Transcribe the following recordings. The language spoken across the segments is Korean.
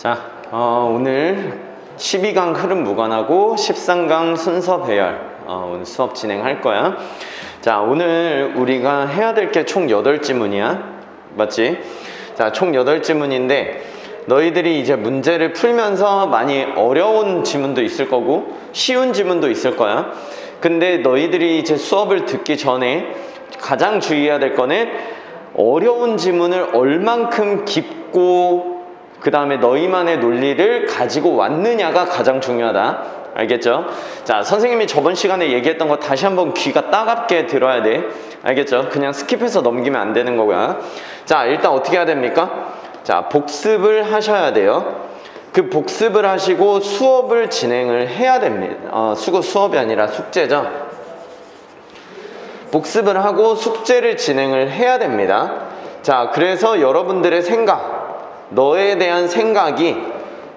자, 오늘 12강 흐름 무관하고 13강 순서 배열 오늘 수업 진행할 거야. 자, 오늘 우리가 해야 될 게 총 8지문이야. 맞지? 자, 총 8지문인데 너희들이 이제 문제를 풀면서 많이 어려운 지문도 있을 거고 쉬운 지문도 있을 거야. 근데 너희들이 이제 수업을 듣기 전에 가장 주의해야 될 거는 어려운 지문을 얼만큼 깊고 그 다음에 너희만의 논리를 가지고 왔느냐가 가장 중요하다. 알겠죠? 자, 선생님이 저번 시간에 얘기했던 거 다시 한번 귀가 따갑게 들어야 돼. 알겠죠? 그냥 스킵해서 넘기면 안 되는 거고요. 자, 일단 어떻게 해야 됩니까? 자, 복습을 하셔야 돼요. 그 복습을 하시고 수업을 진행을 해야 됩니다. 수업이 아니라 숙제죠. 복습을 하고 숙제를 진행을 해야 됩니다. 자, 그래서 여러분들의 생각, 너에 대한 생각이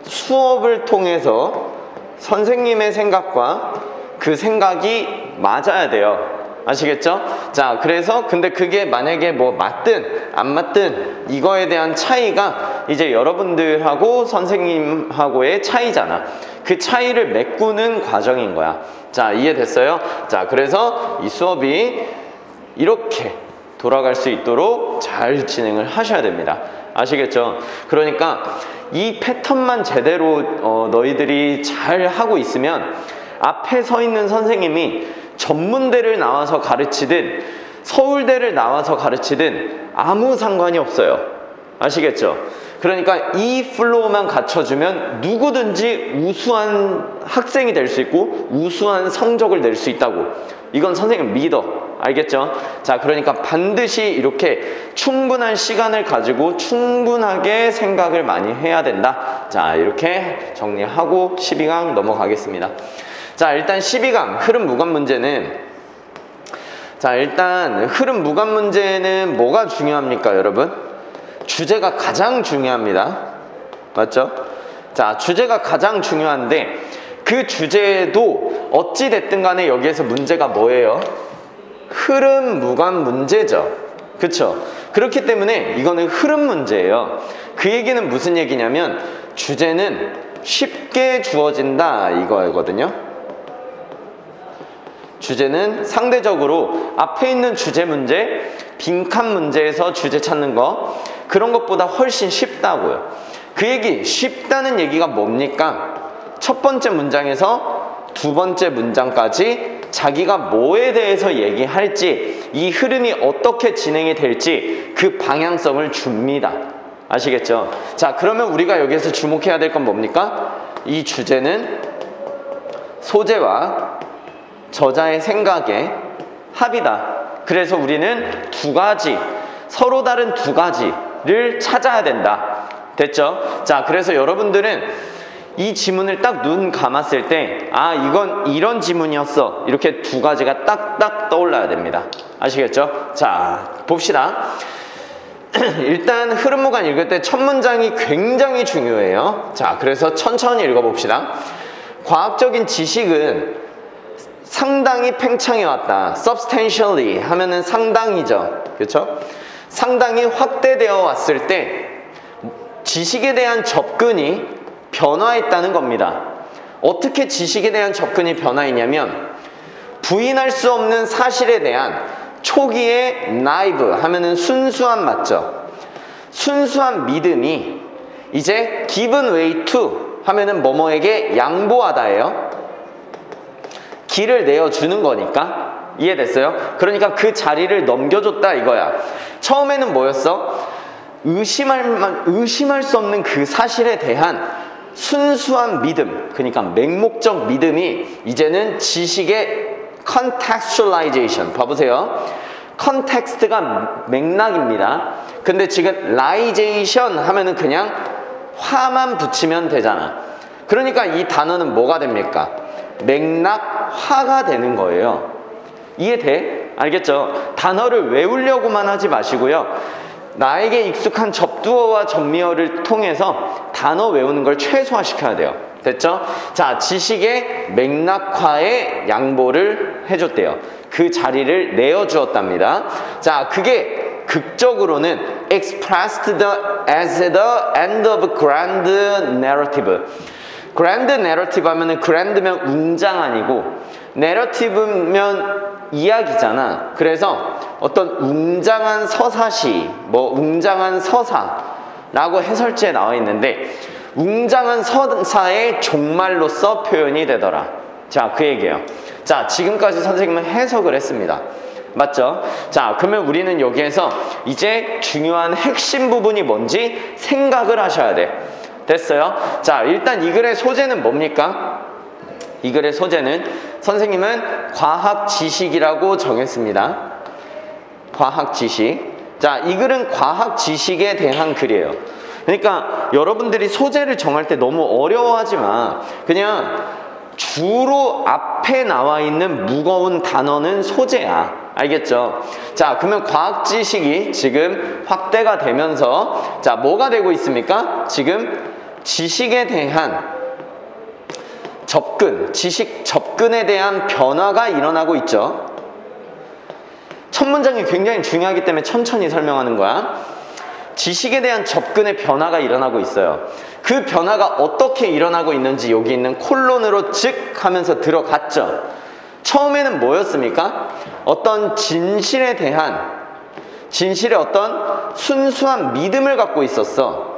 수업을 통해서 선생님의 생각과 그 생각이 맞아야 돼요. 아시겠죠? 자, 그래서 근데 그게 만약에 뭐 맞든 안 맞든 이거에 대한 차이가 이제 여러분들하고 선생님하고의 차이잖아. 그 차이를 메꾸는 과정인 거야. 자, 이해됐어요? 자, 그래서 이 수업이 이렇게 돌아갈 수 있도록 잘 진행을 하셔야 됩니다. 아시겠죠? 그러니까 이 패턴만 제대로 너희들이 잘 하고 있으면 앞에 서 있는 선생님이 전문대를 나와서 가르치든 서울대를 나와서 가르치든 아무 상관이 없어요. 아시겠죠? 그러니까 이 플로우만 갖춰주면 누구든지 우수한 학생이 될 수 있고 우수한 성적을 낼 수 있다고. 이건 선생님 믿어. 알겠죠? 자, 그러니까 반드시 이렇게 충분한 시간을 가지고 충분하게 생각을 많이 해야 된다. 자, 이렇게 정리하고 12강 넘어가겠습니다. 자, 일단 12강 흐름 무관 문제는, 자, 일단 흐름 무관 문제는 뭐가 중요합니까, 여러분? 주제가 가장 중요합니다. 맞죠? 자, 주제가 가장 중요한데 그 주제도 어찌 됐든 간에 여기에서 문제가 뭐예요? 흐름 무관 문제죠. 그쵸? 그렇기 때문에 이거는 흐름 문제예요. 그 얘기는 무슨 얘기냐면 주제는 쉽게 주어진다 이거거든요. 주제는 상대적으로 앞에 있는 주제 문제, 빈칸 문제에서 주제 찾는 거, 그런 것보다 훨씬 쉽다고요. 그 얘기, 쉽다는 얘기가 뭡니까? 첫 번째 문장에서 두 번째 문장까지 자기가 뭐에 대해서 얘기할지, 이 흐름이 어떻게 진행이 될지 그 방향성을 줍니다. 아시겠죠? 자, 그러면 우리가 여기에서 주목해야 될 건 뭡니까? 이 주제는 소재와 저자의 생각의 합이다. 그래서 우리는 두 가지, 서로 다른 두 가지를 찾아야 된다. 됐죠? 자, 그래서 여러분들은 이 지문을 딱 눈 감았을 때, 아, 이건 이런 지문이었어. 이렇게 두 가지가 딱딱 떠올라야 됩니다. 아시겠죠? 자, 봅시다. 일단 흐름 무관 읽을 때 첫 문장이 굉장히 중요해요. 자, 그래서 천천히 읽어봅시다. 과학적인 지식은 상당히 팽창해 왔다. substantially 하면은 상당히죠. 그렇죠? 상당히 확대되어 왔을 때 지식에 대한 접근이 변화했다는 겁니다. 어떻게 지식에 대한 접근이 변화했냐면 부인할 수 없는 사실에 대한 초기의 naive 하면은 순수한 맞죠? 순수한 믿음이 이제 given way to 하면은 뭐뭐에게 양보하다예요. 길을 내어주는 거니까. 이해됐어요? 그러니까 그 자리를 넘겨줬다 이거야. 처음에는 뭐였어? 의심할 수 없는 그 사실에 대한 순수한 믿음, 그러니까 맹목적 믿음이 이제는 지식의 contextualization. 봐보세요. 컨텍스트가 맥락입니다. 근데 지금 라이제이션 하면은 그냥 화만 붙이면 되잖아. 그러니까 이 단어는 뭐가 됩니까? 맥락화가 되는 거예요. 이해돼? 알겠죠? 단어를 외우려고만 하지 마시고요. 나에게 익숙한 접두어와 접미어를 통해서 단어 외우는 걸 최소화시켜야 돼요. 됐죠? 자, 지식의 맥락화에 양보를 해줬대요. 그 자리를 내어주었답니다. 자, 그게 극적으로는 expressed as the end of grand narrative. grand narrative 하면은 grand면 웅장한이고 narrative면 이야기잖아. 그래서 어떤 웅장한 서사시, 뭐 웅장한 서사라고 해설지에 나와 있는데 웅장한 서사의 종말로서 표현이 되더라. 자, 그 얘기예요. 자, 지금까지 선생님은 해석을 했습니다. 맞죠? 자, 그러면 우리는 여기에서 이제 중요한 핵심 부분이 뭔지 생각을 하셔야 돼. 됐어요? 자, 일단 이 글의 소재는 뭡니까? 이 글의 소재는 선생님은 과학 지식이라고 정했습니다. 과학 지식. 자, 이 글은 과학 지식에 대한 글이에요. 그러니까 여러분들이 소재를 정할 때 너무 어려워하지 마. 그냥 주로 앞에 나와 있는 무거운 단어는 소재야. 알겠죠? 자, 그러면 과학 지식이 지금 확대가 되면서 자, 뭐가 되고 있습니까? 지금 지식에 대한 접근, 지식 접근에 대한 변화가 일어나고 있죠. 첫 문장이 굉장히 중요하기 때문에 천천히 설명하는 거야. 지식에 대한 접근의 변화가 일어나고 있어요. 그 변화가 어떻게 일어나고 있는지 여기 있는 콜론으로 즉 하면서 들어갔죠. 처음에는 뭐였습니까? 어떤 진실에 대한 진실의 어떤 순수한 믿음을 갖고 있었어.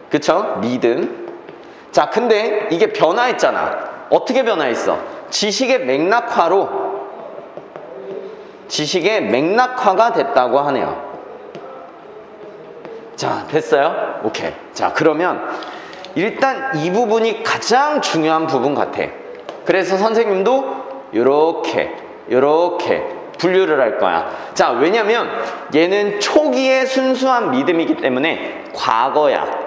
그쵸? 믿음. 자, 근데 이게 변화했잖아. 어떻게 변화했어? 지식의 맥락화가 됐다고 하네요. 자, 됐어요? 오케이. 자, 그러면 일단 이 부분이 가장 중요한 부분 같아. 그래서 선생님도 요렇게 분류를 할 거야. 자, 왜냐면 얘는 초기의 순수한 믿음이기 때문에 과거야.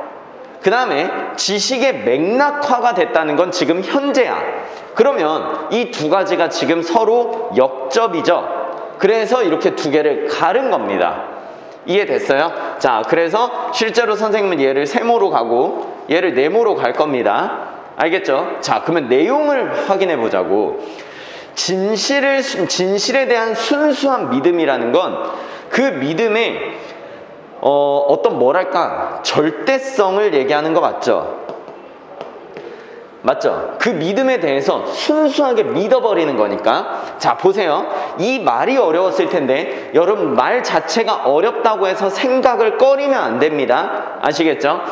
그 다음에 지식의 맥락화가 됐다는 건 지금 현재야. 그러면 이 두 가지가 지금 서로 역접이죠. 그래서 이렇게 두 개를 가른 겁니다. 이해됐어요? 자, 그래서 실제로 선생님은 얘를 세모로 가고 얘를 네모로 갈 겁니다. 알겠죠? 자, 그러면 내용을 확인해 보자고. 진실에 대한 순수한 믿음이라는 건 그 믿음의 어떤 뭐랄까 절대성을 얘기하는 거 맞죠? 맞죠? 그 믿음에 대해서 순수하게 믿어버리는 거니까. 자, 보세요. 이 말이 어려웠을 텐데 여러분 말 자체가 어렵다고 해서 생각을 꺼리면 안 됩니다. 아시겠죠?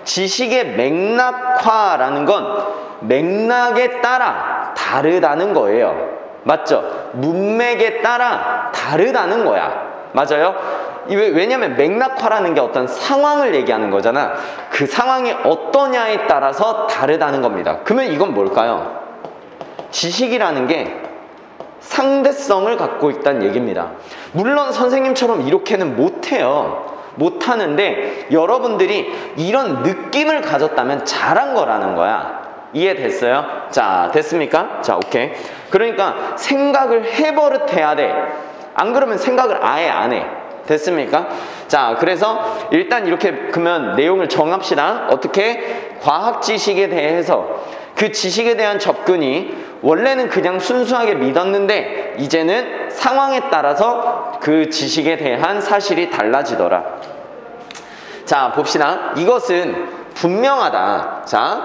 지식의 맥락화라는 건 맥락에 따라 다르다는 거예요. 맞죠? 문맥에 따라 다르다는 거야. 맞아요? 왜냐면 맥락화라는 게 어떤 상황을 얘기하는 거잖아. 그 상황이 어떠냐에 따라서 다르다는 겁니다. 그러면 이건 뭘까요? 지식이라는 게 상대성을 갖고 있다는 얘기입니다. 물론 선생님처럼 이렇게는 못해요. 못하는데 여러분들이 이런 느낌을 가졌다면 잘한 거라는 거야. 이해됐어요? 자, 됐습니까? 자, 오케이. 그러니까 생각을 해버릇해야 돼. 안 그러면 생각을 아예 안 해. 됐습니까? 자, 그래서 일단 이렇게 그러면 내용을 정합시다. 어떻게? 과학 지식에 대해서 그 지식에 대한 접근이 원래는 그냥 순수하게 믿었는데 이제는 상황에 따라서 그 지식에 대한 사실이 달라지더라. 자, 봅시다. 이것은 분명하다. 자,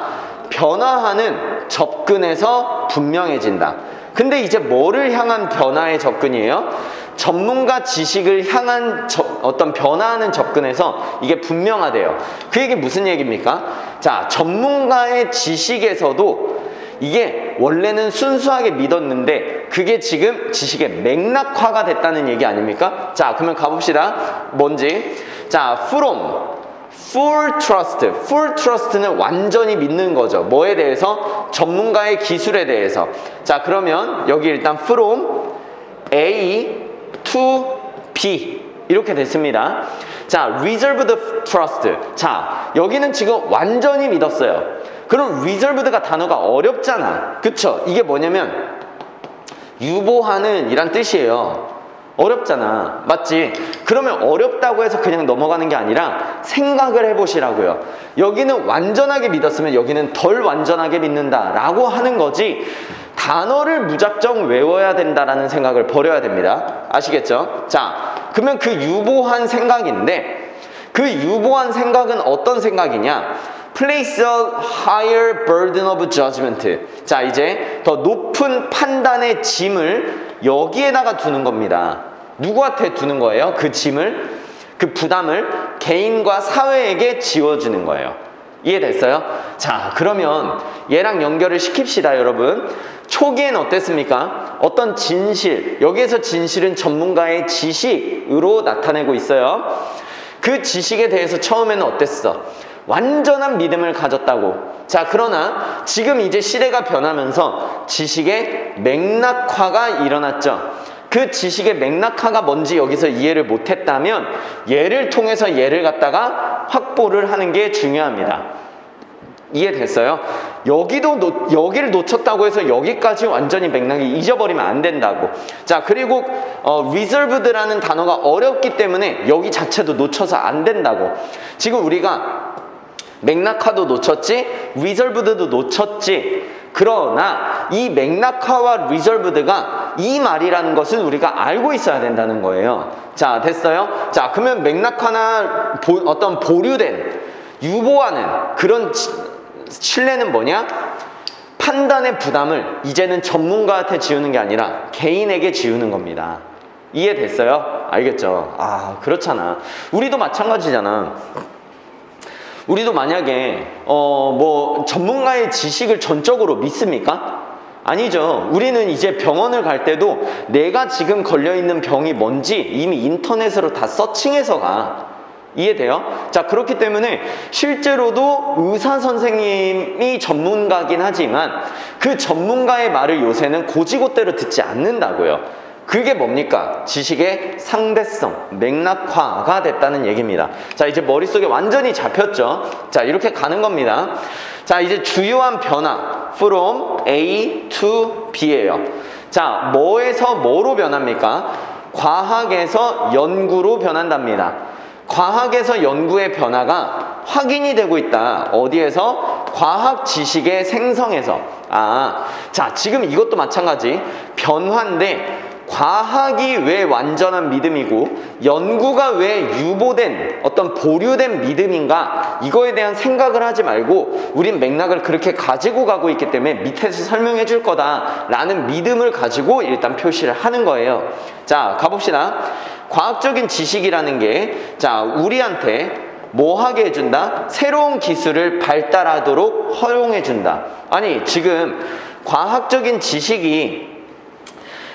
변화하는 접근에서 분명해진다. 근데 이제 뭐를 향한 변화의 접근이에요? 전문가 지식을 향한 어떤 변화하는 접근에서 이게 분명하대요. 그 얘기 무슨 얘기입니까? 자, 전문가의 지식에서도 이게 원래는 순수하게 믿었는데 그게 지금 지식의 맥락화가 됐다는 얘기 아닙니까? 자, 그러면 가봅시다. 뭔지. 자, full trust. full trust는 완전히 믿는 거죠. 뭐에 대해서? 전문가의 기술에 대해서. 자, 그러면 여기 일단 from A to B 이렇게 됐습니다. 자, reserved trust. 자, 여기는 지금 완전히 믿었어요. 그럼 reserved가 단어가 어렵잖아. 그쵸? 이게 뭐냐면 유보하는 이란 뜻이에요. 어렵잖아. 맞지? 그러면 어렵다고 해서 그냥 넘어가는 게 아니라 생각을 해보시라고요. 여기는 완전하게 믿었으면 여기는 덜 완전하게 믿는다 라고 하는 거지, 단어를 무작정 외워야 된다라는 생각을 버려야 됩니다. 아시겠죠? 자, 그러면 그 유보한 생각인데 그 유보한 생각은 어떤 생각이냐? Place a higher burden of judgment. 자, 이제 더 높은 판단의 짐을 여기에다가 두는 겁니다. 누구한테 두는 거예요? 그 짐을, 그 부담을 개인과 사회에게 지워주는 거예요. 이해됐어요? 자, 그러면 얘랑 연결을 시킵시다, 여러분. 초기엔 어땠습니까? 어떤 진실, 여기에서 진실은 전문가의 지식으로 나타내고 있어요. 그 지식에 대해서 처음에는 어땠어? 완전한 믿음을 가졌다고. 자, 그러나 지금 이제 시대가 변하면서 지식의 맥락화가 일어났죠. 그 지식의 맥락화가 뭔지 여기서 이해를 못했다면 얘를 통해서 얘를 갖다가 확보를 하는 게 중요합니다. 이해됐어요? 여기를 놓쳤다고 해서 여기까지 완전히 맥락이 잊어버리면 안 된다고. 자, 그리고 reserved라는 단어가 어렵기 때문에 여기 자체도 놓쳐서 안 된다고. 지금 우리가 맥락화도 놓쳤지, reserved도 놓쳤지. 그러나 이 맥락화와 reserved가 이 말이라는 것은 우리가 알고 있어야 된다는 거예요. 자, 됐어요? 자, 그러면 맥락화나 어떤 보류된, 유보하는 그런 신뢰는 뭐냐? 판단의 부담을 이제는 전문가한테 지우는 게 아니라 개인에게 지우는 겁니다. 이해됐어요? 알겠죠? 아, 그렇잖아. 우리도 마찬가지잖아. 우리도 만약에 뭐 전문가의 지식을 전적으로 믿습니까? 아니죠. 우리는 이제 병원을 갈 때도 내가 지금 걸려있는 병이 뭔지 이미 인터넷으로 다 서칭해서 가. 이해돼요? 자, 그렇기 때문에 실제로도 의사 선생님이 전문가긴 하지만 그 전문가의 말을 요새는 고지고대로 듣지 않는다고요. 그게 뭡니까? 지식의 상대성, 맥락화가 됐다는 얘기입니다. 자, 이제 머릿속에 완전히 잡혔죠? 자, 이렇게 가는 겁니다. 자, 이제 주요한 변화 from A to B예요. 자, 뭐에서 뭐로 변합니까? 과학에서 연구로 변한답니다. 과학에서 연구의 변화가 확인이 되고 있다. 어디에서? 과학 지식의 생성에서. 자, 지금 이것도 마찬가지. 변화인데 과학이 왜 완전한 믿음이고 연구가 왜 유보된 어떤 보류된 믿음인가, 이거에 대한 생각을 하지 말고 우린 맥락을 그렇게 가지고 가고 있기 때문에 밑에서 설명해 줄 거다 라는 믿음을 가지고 일단 표시를 하는 거예요. 자, 가봅시다. 과학적인 지식이라는 게, 자, 우리한테 뭐 하게 해준다? 새로운 기술을 발달하도록 허용해준다. 아니, 지금 과학적인 지식이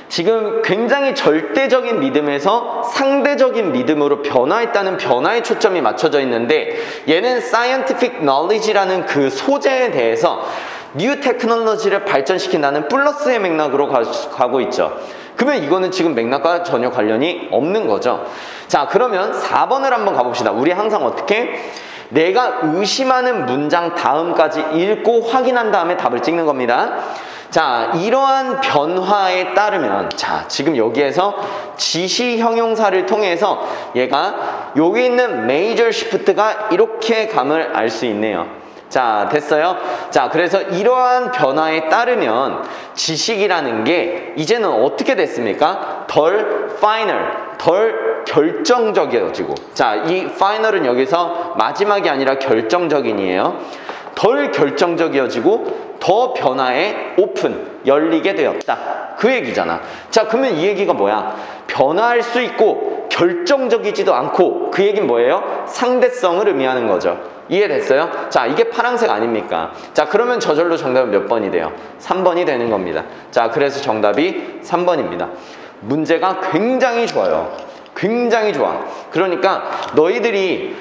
지금 굉장히 절대적인 믿음에서 상대적인 믿음으로 변화했다는 변화에 초점이 맞춰져 있는데, 얘는 scientific knowledge라는 그 소재에 대해서 뉴 테크놀로지를 발전시킨다는 플러스의 맥락으로 가고 있죠. 그러면 이거는 지금 맥락과 전혀 관련이 없는 거죠. 자, 그러면 4번을 한번 가봅시다. 우리 항상 어떻게? 내가 의심하는 문장 다음까지 읽고 확인한 다음에 답을 찍는 겁니다. 자, 이러한 변화에 따르면, 자, 지금 여기에서 지시 형용사를 통해서 얘가 여기 있는 major shift가 이렇게 감을 알 수 있네요. 자, 됐어요? 자, 그래서 이러한 변화에 따르면 지식이라는 게 이제는 어떻게 됐습니까? 덜 final, 덜 결정적이어지고, 자, 이 final은 여기서 마지막이 아니라 결정적인이에요. 덜 결정적이어지고 더 변화에 오픈, 열리게 되었다. 그 얘기잖아. 자, 그러면 이 얘기가 뭐야? 변화할 수 있고 결정적이지도 않고, 그 얘기는 뭐예요? 상대성을 의미하는 거죠. 이해됐어요? 자, 이게 파란색 아닙니까? 자, 그러면 저절로 정답은 몇 번이 돼요? 3번이 되는 겁니다. 자, 그래서 정답이 3번입니다. 문제가 굉장히 좋아요. 굉장히 좋아. 그러니까 너희들이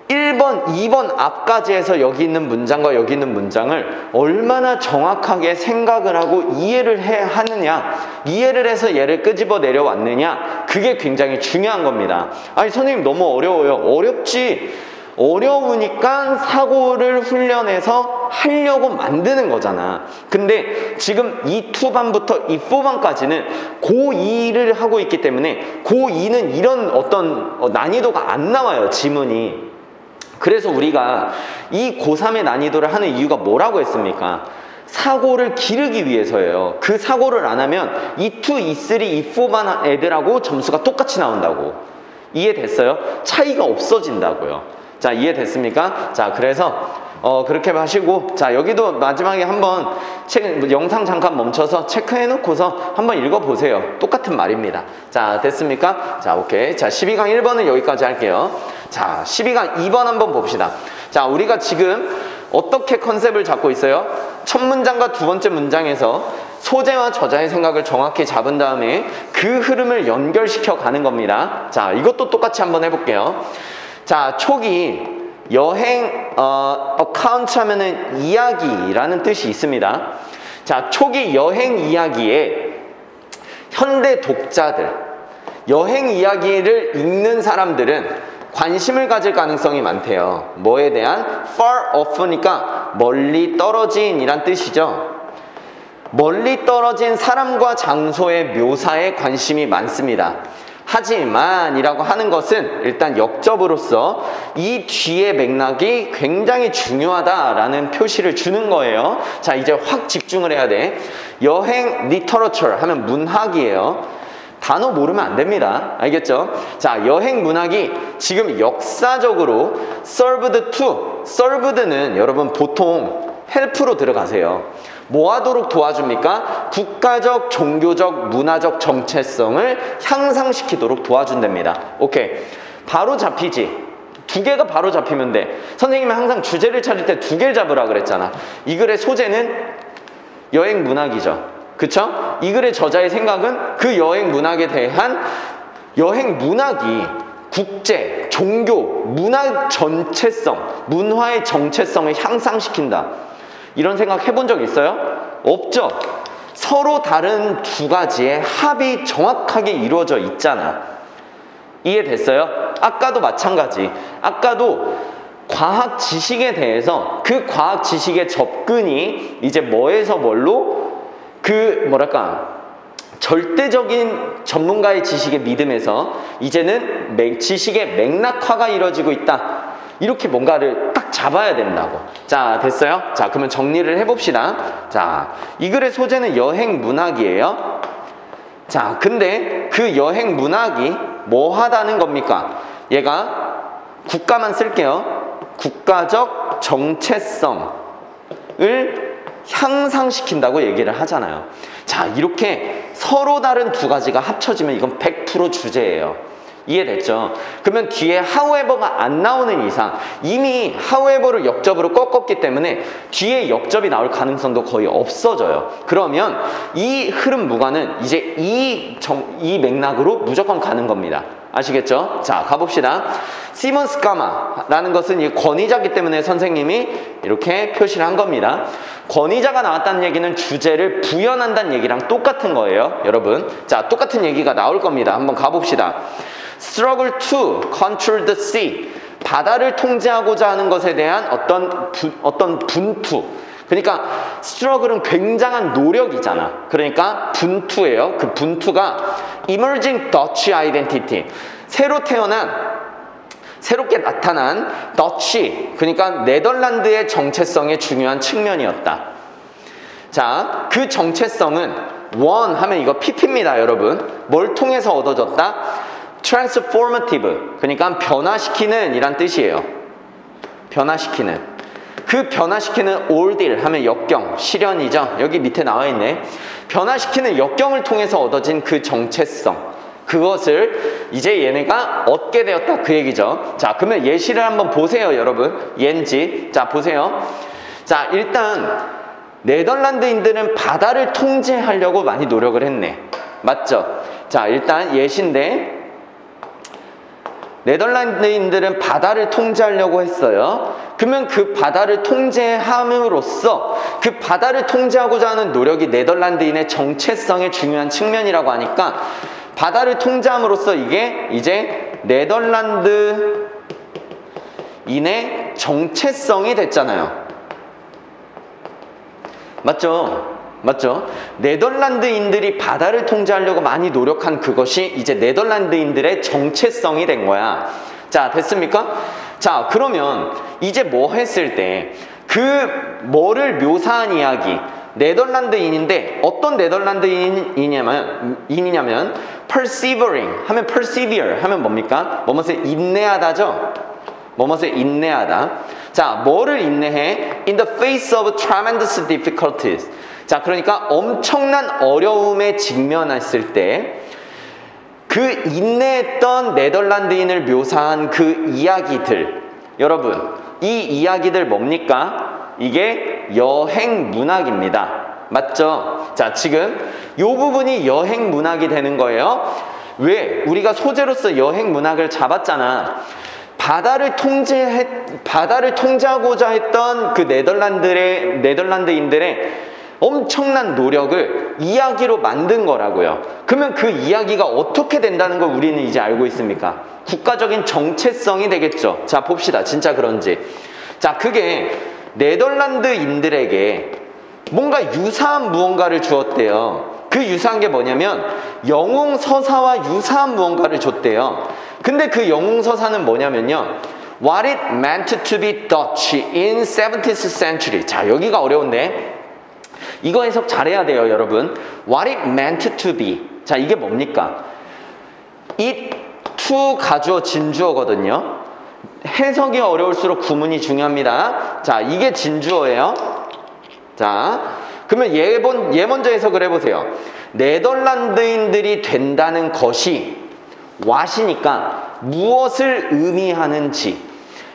1번, 2번 앞까지 해서 여기 있는 문장과 여기 있는 문장을 얼마나 정확하게 생각을 하고 이해를 하느냐, 이해를 해서 얘를 끄집어 내려왔느냐, 그게 굉장히 중요한 겁니다. 아니, 선생님 너무 어려워요. 어렵지. 어려우니까 사고를 훈련해서 하려고 만드는 거잖아. 근데 지금 이 2반부터 이 4반까지는 고2를 하고 있기 때문에 고2는 이런 어떤 난이도가 안 나와요, 지문이. 그래서 우리가 이 고3의 난이도를 하는 이유가 뭐라고 했습니까? 사고를 기르기 위해서예요. 그 사고를 안 하면 이 2, 이 3, 이 4반 애들하고 점수가 똑같이 나온다고. 이해됐어요? 차이가 없어진다고요. 자, 이해됐습니까? 자, 그래서 그렇게 하시고, 자, 여기도 마지막에 한번 영상 잠깐 멈춰서 체크해 놓고서 한번 읽어보세요. 똑같은 말입니다. 자, 됐습니까? 자, 오케이. 자, 12강 1번은 여기까지 할게요. 자, 12강 2번 한번 봅시다. 자, 우리가 지금 어떻게 컨셉을 잡고 있어요? 첫 문장과 두 번째 문장에서 소재와 저자의 생각을 정확히 잡은 다음에 그 흐름을 연결시켜 가는 겁니다. 자, 이것도 똑같이 한번 해볼게요. 자, 초기 여행 어카운트 하면은 이야기라는 뜻이 있습니다. 자, 초기 여행 이야기에 현대 독자들, 여행 이야기를 읽는 사람들은 관심을 가질 가능성이 많대요. 뭐에 대한? far off니까 멀리 떨어진 이란 뜻이죠. 멀리 떨어진 사람과 장소의 묘사에 관심이 많습니다. 하지만 이라고 하는 것은 일단 역접으로서 이 뒤의 맥락이 굉장히 중요하다라는 표시를 주는 거예요. 자, 이제 확 집중을 해야 돼. 여행 리터러처 하면 문학이에요. 단어 모르면 안 됩니다. 알겠죠? 자, 여행 문학이 지금 역사적으로 served는 여러분 보통 help로 들어가세요. 뭐 하도록 도와줍니까? 국가적, 종교적, 문화적 정체성을 향상시키도록 도와준답니다. 오케이. 바로 잡히지. 두 개가 바로 잡히면 돼. 선생님은 항상 주제를 찾을 때 두 개를 잡으라 그랬잖아. 이 글의 소재는 여행 문학이죠. 그쵸? 이 글의 저자의 생각은 그 여행 문학에 대한 여행 문학이 국제, 종교, 문화 전체성, 문화의 정체성을 향상시킨다. 이런 생각 해본 적 있어요? 없죠? 서로 다른 두 가지의 합이 정확하게 이루어져 있잖아. 이해됐어요? 아까도 마찬가지. 아까도 과학 지식에 대해서 그 과학 지식의 접근이 이제 뭐에서 뭘로 절대적인 전문가의 지식의 믿음에서 이제는 지식의 맥락화가 이루어지고 있다. 이렇게 뭔가를 딱 잡아야 된다고. 자, 됐어요? 자, 그러면 정리를 해봅시다. 자, 이 글의 소재는 여행 문학이에요. 자, 근데 그 여행 문학이 뭐 하다는 겁니까? 얘가 국가만 쓸게요. 국가적 정체성을 향상시킨다고 얘기를 하잖아요. 자, 이렇게 서로 다른 두 가지가 합쳐지면 이건 100% 주제예요. 이해됐죠? 그러면 뒤에 however가 안 나오는 이상 이미 however를 역접으로 꺾었기 때문에 뒤에 역접이 나올 가능성도 거의 없어져요. 그러면 이 흐름 무관은 이제 이 맥락으로 무조건 가는 겁니다. 아시겠죠? 자, 가봅시다. 시몬스 까마라는 것은 이 권위자이기 때문에 선생님이 이렇게 표시를 한 겁니다. 권위자가 나왔다는 얘기는 주제를 부연한다는 얘기랑 똑같은 거예요, 여러분. 자, 똑같은 얘기가 나올 겁니다. 한번 가봅시다. Struggle to control the sea. 바다를 통제하고자 하는 것에 대한 어떤 분투. 그러니까 struggle은 굉장한 노력이잖아. 그러니까 분투예요. 그 분투가 emerging Dutch identity. 새롭게 나타난 더치, 그러니까 네덜란드의 정체성의 중요한 측면이었다. 자, 그 정체성은 원 하면 이거 PP입니다, 여러분. 뭘 통해서 얻어졌다? transformative, 그러니까 변화시키는 이란 뜻이에요. 변화시키는. 그 변화시키는 ordeal 하면 역경, 시련이죠. 여기 밑에 나와 있네. 변화시키는 역경을 통해서 얻어진 그 정체성, 그것을 이제 얘네가 얻게 되었다, 그 얘기죠. 자, 그러면 예시를 한번 보세요, 여러분. 옌지. 자, 보세요. 자, 일단 네덜란드인들은 바다를 통제하려고 많이 노력을 했네. 맞죠? 자, 일단 예시인데 네덜란드인들은 바다를 통제하려고 했어요. 그러면 그 바다를 통제함으로써 그 바다를 통제하고자 하는 노력이 네덜란드인의 정체성의 중요한 측면이라고 하니까 바다를 통제함으로써 이게 이제 네덜란드인의 정체성이 됐잖아요. 맞죠? 맞죠? 네덜란드인들이 바다를 통제하려고 많이 노력한 그것이 이제 네덜란드인들의 정체성이 된 거야. 자, 됐습니까? 자, 그러면 이제 뭐 했을 때 그 뭐를 묘사한 이야기, 네덜란드인인데 어떤 네덜란드인이냐면 persevering 하면 persevere 하면 뭡니까? 뭐뭇을 인내하다죠? 뭐뭇을 인내하다. 자, 뭐를 인내해? In the face of tremendous difficulties. 자, 그러니까 엄청난 어려움에 직면했을 때 그 인내했던 네덜란드인을 묘사한 그 이야기들, 여러분, 이 이야기들 뭡니까? 이게 여행 문학입니다. 맞죠? 자, 지금 이 부분이 여행 문학이 되는 거예요. 왜? 우리가 소재로서 여행 문학을 잡았잖아. 바다를 통제하고자 했던 그 네덜란드인들의 엄청난 노력을 이야기로 만든 거라고요. 그러면 그 이야기가 어떻게 된다는 걸 우리는 이제 알고 있습니까? 국가적인 정체성이 되겠죠. 자, 봅시다. 진짜 그런지. 자, 그게 네덜란드인들에게 뭔가 유사한 무언가를 주었대요. 그 유사한 게 뭐냐면 영웅서사와 유사한 무언가를 줬대요. 근데 그 영웅서사는 뭐냐면요, What it meant to be Dutch in 17th century. 자, 여기가 어려운데 이거 해석 잘해야 돼요, 여러분. What it meant to be. 자, 이게 뭡니까? it to 가주어 진주어거든요. 해석이 어려울수록 구문이 중요합니다. 자, 이게 진주어예요. 자, 그러면 얘 먼저 해석을 해보세요. 네덜란드인들이 된다는 것이 what이니까 무엇을 의미하는지,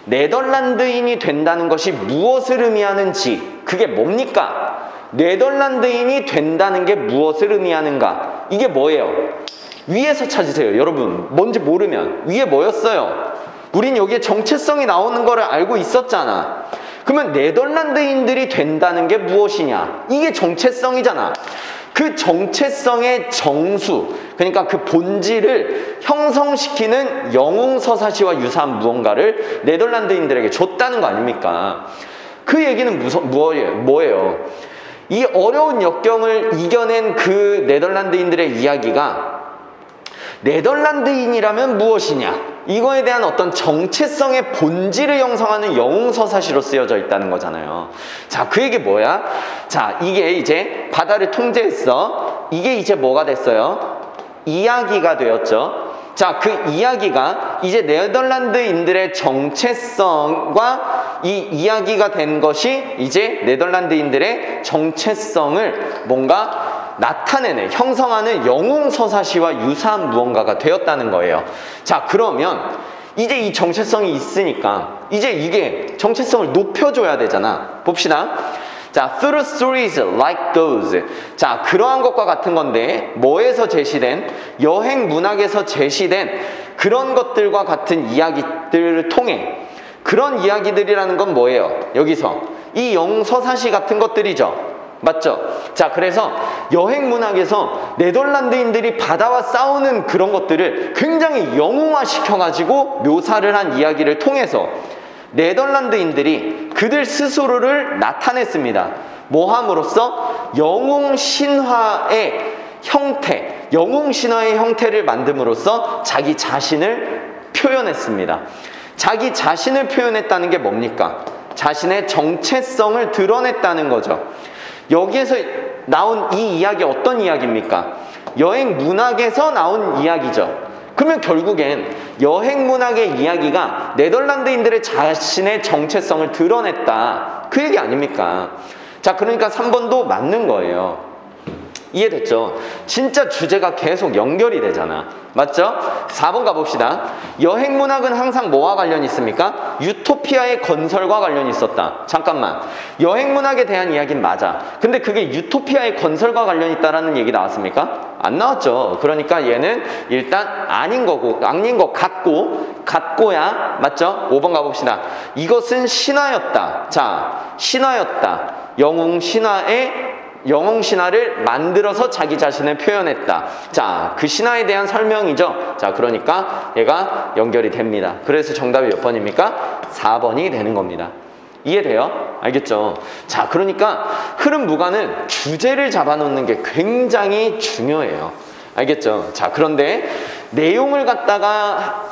네덜란드인이 된다는 것이 무엇을 의미하는지, 그게 뭡니까? 네덜란드인이 된다는 게 무엇을 의미하는가? 이게 뭐예요? 위에서 찾으세요. 여러분, 뭔지 모르면 위에 뭐였어요? 우린 여기에 정체성이 나오는 거를 알고 있었잖아. 그러면 네덜란드인들이 된다는 게 무엇이냐? 이게 정체성이잖아. 그 정체성의 정수, 그러니까 그 본질을 형성시키는 영웅서사시와 유사한 무언가를 네덜란드인들에게 줬다는 거 아닙니까? 그 얘기는 뭐예요? 이 어려운 역경을 이겨낸 그 네덜란드인들의 이야기가 네덜란드인이라면 무엇이냐? 이거에 대한 어떤 정체성의 본질을 형성하는 영웅서사시로 쓰여져 있다는 거잖아요. 자, 그 얘기 뭐야? 자, 이게 이제 바다를 통제했어. 이게 이제 뭐가 됐어요? 이야기가 되었죠. 자, 그 이야기가 이제 네덜란드인들의 정체성과 이 이야기가 된 것이 이제 네덜란드인들의 정체성을 뭔가 나타내는, 형성하는 영웅서사시와 유사한 무언가가 되었다는 거예요. 자, 그러면 이제 이 정체성이 있으니까 이제 이게 정체성을 높여줘야 되잖아. 봅시다. 자, through stories like those. 자, 그러한 것과 같은 건데, 뭐에서 제시된, 여행 문학에서 제시된 그런 것들과 같은 이야기들을 통해, 그런 이야기들이라는 건 뭐예요? 여기서 이 영웅서사시 같은 것들이죠. 맞죠? 자, 그래서 여행 문학에서 네덜란드인들이 바다와 싸우는 그런 것들을 굉장히 영웅화시켜가지고 묘사를 한 이야기를 통해서 네덜란드인들이 그들 스스로를 나타냈습니다. 모함으로써 영웅신화의 형태, 영웅신화의 형태를 만듦으로써 자기 자신을 표현했습니다. 자기 자신을 표현했다는 게 뭡니까? 자신의 정체성을 드러냈다는 거죠. 여기에서 나온 이 이야기 어떤 이야기입니까? 여행 문학에서 나온 이야기죠. 그러면 결국엔 여행 문학의 이야기가 네덜란드인들의 자신의 정체성을 드러냈다. 그 얘기 아닙니까? 자, 그러니까 3번도 맞는 거예요. 이해됐죠? 진짜 주제가 계속 연결이 되잖아. 맞죠? 4번 가봅시다. 여행 문학은 항상 뭐와 관련이 있습니까? 유토피아의 건설과 관련이 있었다. 잠깐만. 여행 문학에 대한 이야기는 맞아. 근데 그게 유토피아의 건설과 관련이 있다라는 얘기 나왔습니까? 안 나왔죠. 그러니까 얘는 일단 아닌 것 같고야. 맞죠? 5번 가봅시다. 이것은 신화였다. 자, 신화였다. 영웅신화를 만들어서 자기 자신을 표현했다. 자, 그 신화에 대한 설명이죠. 자, 그러니까 얘가 연결이 됩니다. 그래서 정답이 몇 번입니까? 4번이 되는 겁니다. 이해돼요? 알겠죠? 자, 그러니까 흐름 무관은 주제를 잡아놓는 게 굉장히 중요해요. 알겠죠? 자, 그런데 내용을 갖다가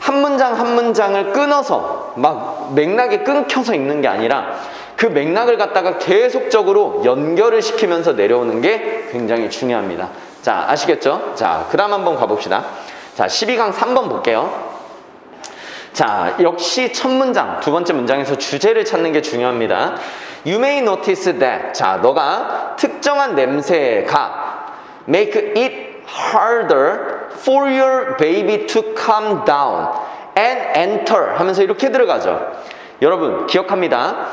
한 문장 한 문장을 끊어서 막 맥락에 끊겨서 읽는 게 아니라 그 맥락을 갖다가 계속적으로 연결을 시키면서 내려오는 게 굉장히 중요합니다. 자, 아시겠죠? 자, 그 다음 한번 가봅시다. 자, 12강 3번 볼게요. 자, 역시 첫 문장, 두 번째 문장에서 주제를 찾는 게 중요합니다. You may notice that. 자, 너가 특정한 냄새가 make it harder for your baby to calm down and enter 하면서 이렇게 들어가죠. 여러분, 기억합니다.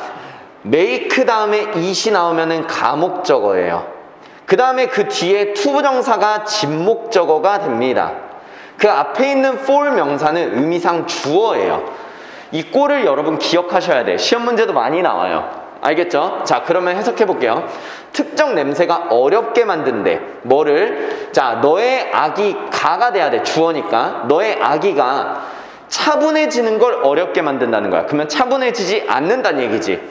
make 다음에 it이 나오면은 가목적어예요. 그 다음에 그 뒤에 투부정사가 진목적어가 됩니다. 그 앞에 있는 for 명사는 의미상 주어예요. 이 꼴을 여러분 기억하셔야 돼요. 시험 문제도 많이 나와요. 알겠죠? 자, 그러면 해석해 볼게요. 특정 냄새가 어렵게 만든대. 뭐를? 자, 너의 아기 가가 돼야 돼. 주어니까. 너의 아기가 차분해지는 걸 어렵게 만든다는 거야. 그러면 차분해지지 않는다는 얘기지.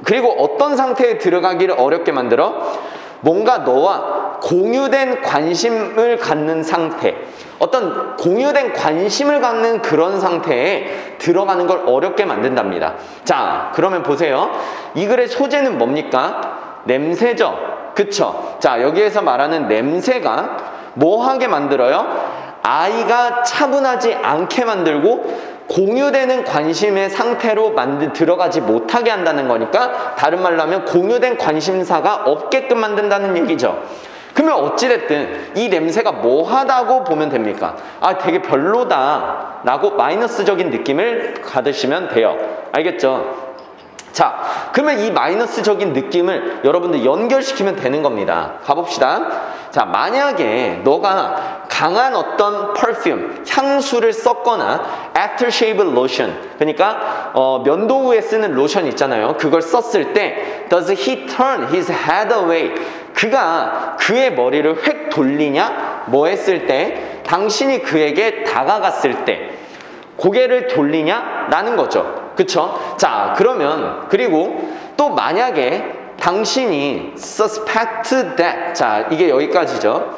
그리고 어떤 상태에 들어가기를 어렵게 만들어? 뭔가 너와 공유된 관심을 갖는 상태, 어떤 공유된 관심을 갖는 그런 상태에 들어가는 걸 어렵게 만든답니다. 자, 그러면 보세요. 이 글의 소재는 뭡니까? 냄새죠. 그쵸? 자, 여기에서 말하는 냄새가 뭐 하게 만들어요? 아이가 차분하지 않게 만들고 공유되는 관심의 상태로 들어가지 못하게 한다는 거니까, 다른 말로 하면 공유된 관심사가 없게끔 만든다는 얘기죠. 그러면 어찌됐든 이 냄새가 뭐하다고 보면 됩니까? 아, 되게 별로다 라고 마이너스적인 느낌을 받으시면 돼요. 알겠죠? 자, 그러면 이 마이너스적인 느낌을 여러분들 연결시키면 되는 겁니다. 가봅시다. 자, 만약에 너가 강한 어떤 perfume, 향수를 썼거나 aftershave lotion, 그러니까 면도 후에 쓰는 로션 있잖아요. 그걸 썼을 때 does he turn his head away? 그가 그의 머리를 획 돌리냐? 뭐 했을 때? 당신이 그에게 다가갔을 때 고개를 돌리냐? 라는 거죠. 그쵸? 자, 그러면 그리고 또 만약에 당신이 suspect that, 자, 이게 여기까지죠.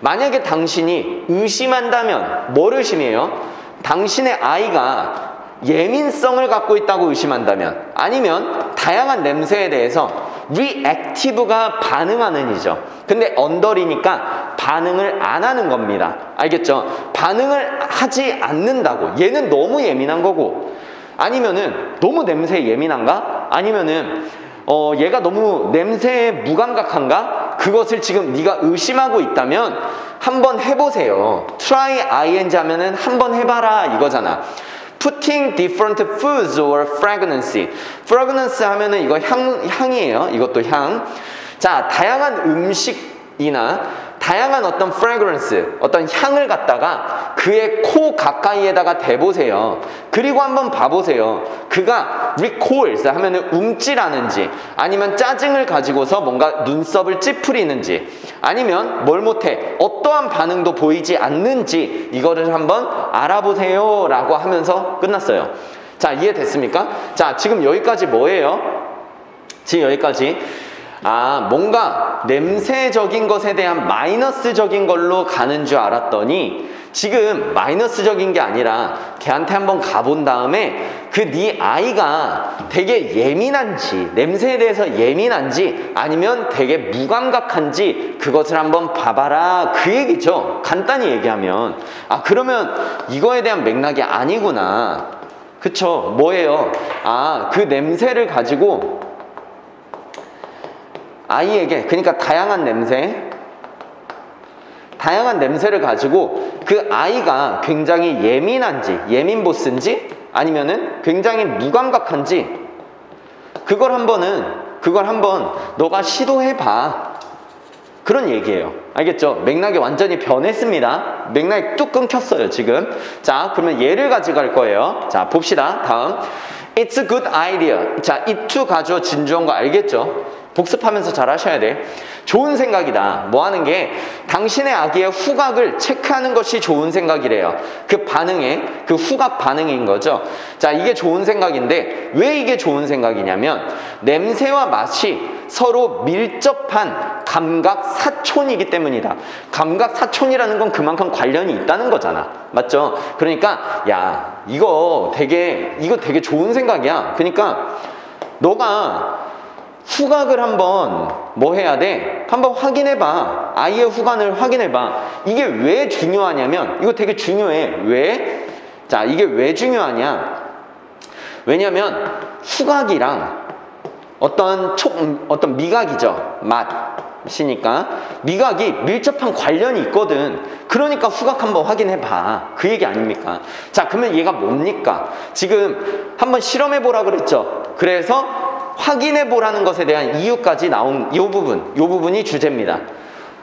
만약에 당신이 의심한다면 뭘 의심해요? 당신의 아이가 예민성을 갖고 있다고 의심한다면, 아니면 다양한 냄새에 대해서 reactive가 반응하는 이죠. 근데 under이니까 반응을 안 하는 겁니다. 알겠죠? 반응을 하지 않는다고. 얘는 너무 예민한 거고, 아니면은 너무 냄새에 예민한가? 아니면은 얘가 너무 냄새에 무감각한가? 그것을 지금 네가 의심하고 있다면 한번 해보세요. try ing 하면은 한번 해봐라 이거잖아. putting different foods or fragrance. fragrance 하면은 이거 향이에요. 이것도 향. 자, 다양한 음식이나 다양한 어떤 fragrance, 어떤 향을 갖다가 그의 코 가까이에다가 대보세요. 그리고 한번 봐보세요. 그가 recoils 하면은 움찔하는지, 아니면 짜증을 가지고서 뭔가 눈썹을 찌푸리는지, 아니면 뭘 못해 어떠한 반응도 보이지 않는지, 이거를 한번 알아보세요 라고 하면서 끝났어요. 자, 이해됐습니까? 자, 지금 여기까지 뭐예요? 지금 여기까지 뭔가 냄새적인 것에 대한 마이너스적인 걸로 가는 줄 알았더니 지금 마이너스적인 게 아니라 걔한테 한번 가본 다음에 그 네 아이가 되게 예민한지, 냄새에 대해서 예민한지 아니면 되게 무감각한지 그것을 한번 봐봐라, 그 얘기죠. 간단히 얘기하면. 그러면 이거에 대한 맥락이 아니구나. 그쵸? 뭐예요? 그 냄새를 가지고 아이에게, 그러니까 다양한 냄새를 가지고 그 아이가 굉장히 예민한지, 예민보스인지 아니면은 굉장히 무감각한지 그걸 한번 너가 시도해봐, 그런 얘기예요. 알겠죠? 맥락이 완전히 변했습니다. 맥락이 뚝 끊겼어요 지금. 자, 그러면 얘를 가져갈 거예요. 자, 봅시다. 다음 It's a good idea. 자, it to 가주어 진주한 거 알겠죠? 복습하면서 잘 하셔야 돼. 좋은 생각이다. 뭐 하는 게, 당신의 아기의 후각을 체크하는 것이 좋은 생각이래요. 그 반응에, 그 후각 반응인 거죠. 자, 이게 좋은 생각인데 왜 이게 좋은 생각이냐면 냄새와 맛이 서로 밀접한 감각 사촌이기 때문이다. 감각 사촌이라는 건 그만큼 관련이 있다는 거잖아. 맞죠? 그러니까 야, 이거 되게 좋은 생각이야. 그러니까 너가 후각을 한번 뭐 해야 돼? 한번 확인해봐. 아이의 후각을 확인해봐. 이게 왜 중요하냐면, 이거 되게 중요해. 왜? 자, 이게 왜 중요하냐? 왜냐면 후각이랑 어떤 미각이죠. 맛이니까 미각이 밀접한 관련이 있거든. 그러니까 후각 한번 확인해봐. 그 얘기 아닙니까? 자, 그러면 얘가 뭡니까? 지금 한번 실험해보라 그랬죠. 그래서 확인해보라는 것에 대한 이유까지 나온 이 부분이 주제입니다.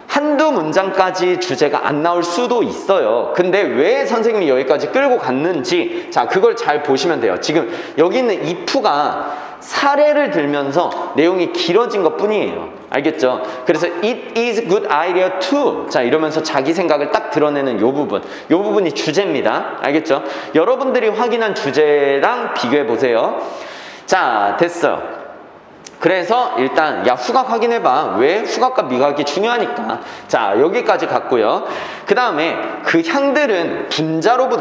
한두 문장까지 주제가 안 나올 수도 있어요. 근데 왜 선생님이 여기까지 끌고 갔는지, 자, 그걸 잘 보시면 돼요. 지금 여기 있는 if가 사례를 들면서 내용이 길어진 것 뿐이에요. 알겠죠? 그래서 it is good idea to, 자, 이러면서 자기 생각을 딱 드러내는 요 부분이 주제입니다. 알겠죠? 여러분들이 확인한 주제랑 비교해 보세요. 자, 됐어요. 그래서 일단 야, 후각 확인해봐. 왜? 후각과 미각이 중요하니까. 자, 여기까지 갔고요. 그 다음에 그 향들은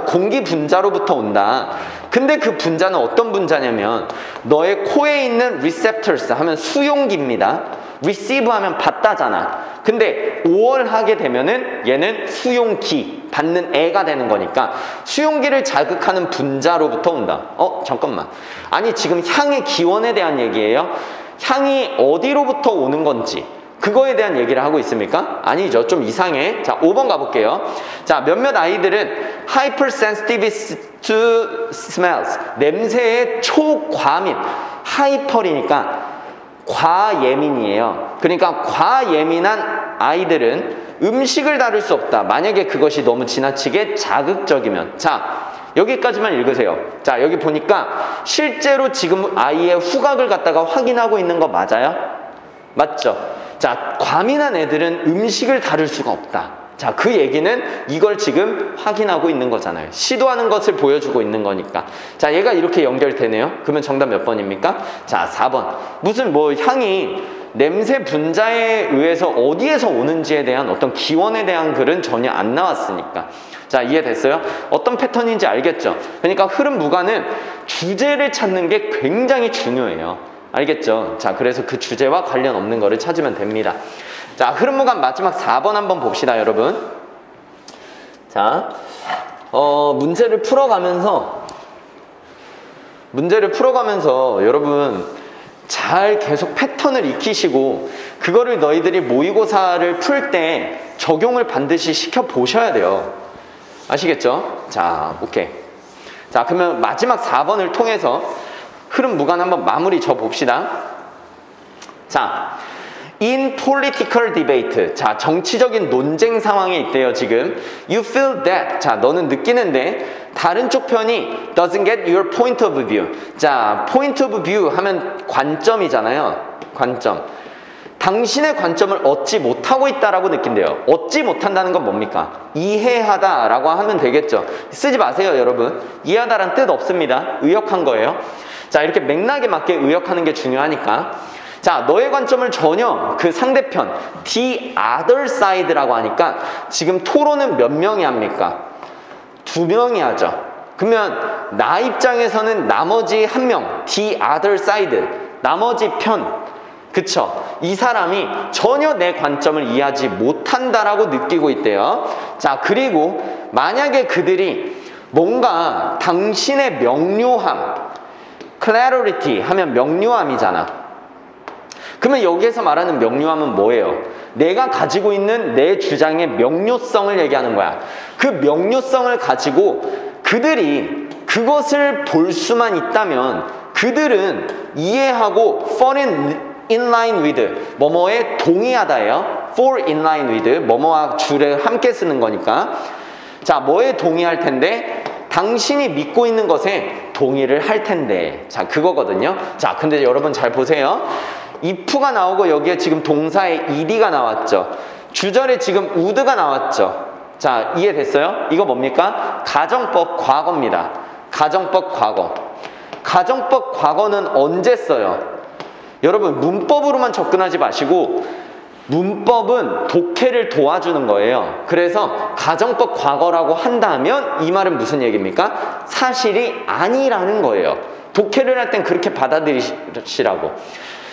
공기 분자로부터 온다. 근데 그 분자는 어떤 분자냐면 너의 코에 있는 receptors 하면 수용기입니다. receive 하면 받다잖아. 근데 5월 하게 되면은 얘는 수용기, 받는 애가 되는 거니까 수용기를 자극하는 분자로부터 온다. 잠깐만. 아니, 지금 향의 기원에 대한 얘기예요? 향이 어디로부터 오는 건지 그거에 대한 얘기를 하고 있습니까? 아니죠. 좀 이상해. 자, 5번 가볼게요. 자, 몇몇 아이들은 hypersensitive to smells, 냄새에 초과민, 하이퍼리니까 과예민이에요. 그러니까 과예민한 아이들은 음식을 다룰 수 없다. 만약에 그것이 너무 지나치게 자극적이면. 자, 여기까지만 읽으세요. 자, 여기 보니까 실제로 지금 아이의 후각을 갖다가 확인하고 있는 거 맞아요? 맞죠? 자, 과민한 애들은 음식을 다룰 수가 없다. 자, 그 얘기는 이걸 지금 확인하고 있는 거잖아요. 시도하는 것을 보여주고 있는 거니까. 자, 얘가 이렇게 연결되네요. 그러면 정답 몇 번입니까? 자, 4번. 무슨 향이 냄새 분자에 의해서 어디에서 오는지에 대한 어떤 기원에 대한 글은 전혀 안 나왔으니까. 자, 이해됐어요? 어떤 패턴인지 알겠죠? 그러니까 흐름 무관은 주제를 찾는 게 굉장히 중요해요. 알겠죠? 자, 그래서 그 주제와 관련 없는 거를 찾으면 됩니다. 자, 흐름 무관 마지막 4번 한번 봅시다, 여러분. 자, 문제를 풀어가면서 여러분 잘 계속 패턴을 익히시고 그거를 너희들이 모의고사를 풀 때 적용을 반드시 시켜 보셔야 돼요. 아시겠죠? 자, 오케이. 자, 그러면 마지막 4번을 통해서 흐름 무관 한번 마무리 져 봅시다. 자, in political debate. 자, 정치적인 논쟁 상황에 있대요, 지금. You feel that. 자, 너는 느끼는데 다른 쪽 편이 doesn't get your point of view. 자, point of view 하면 관점이잖아요. 관점. 당신의 관점을 얻지 못하고 있다라고 느낀대요. 얻지 못한다는 건 뭡니까? 이해하다라고 하면 되겠죠. 쓰지 마세요, 여러분. 이해하다란 뜻 없습니다. 의역한 거예요. 자, 이렇게 맥락에 맞게 의역하는 게 중요하니까. 자, 너의 관점을 전혀 그 상대편 the other side라고 하니까 지금 토론은 몇 명이 합니까? 2명이 하죠. 그러면 나 입장에서는 나머지 1명 the other side, 나머지 편, 그쵸? 이 사람이 전혀 내 관점을 이해하지 못한다라고 느끼고 있대요. 자, 그리고 만약에 그들이 뭔가 당신의 명료함, clarity 하면 명료함이잖아. 그러면 여기에서 말하는 명료함은 뭐예요? 내가 가지고 있는 내 주장의 명료성을 얘기하는 거야. 그 명료성을 가지고 그들이 그것을 볼 수만 있다면 그들은 이해하고 fall in line with 뭐뭐에 동의하다예요. fall in line with 뭐뭐와 줄을 함께 쓰는 거니까. 자, 뭐에 동의할 텐데? 당신이 믿고 있는 것에 동의를 할 텐데. 자, 그거거든요. 자, 근데 여러분 잘 보세요. if가 나오고 여기에 지금 동사에 ed가 나왔죠. 주절에 지금 would가 나왔죠. 자, 이해됐어요? 이거 뭡니까? 가정법 과거입니다. 가정법 과거. 가정법 과거는 언제 써요? 여러분, 문법으로만 접근하지 마시고 문법은 독해를 도와주는 거예요. 그래서 가정법 과거라고 한다면 이 말은 무슨 얘기입니까? 사실이 아니라는 거예요. 독해를 할 땐 그렇게 받아들이시라고.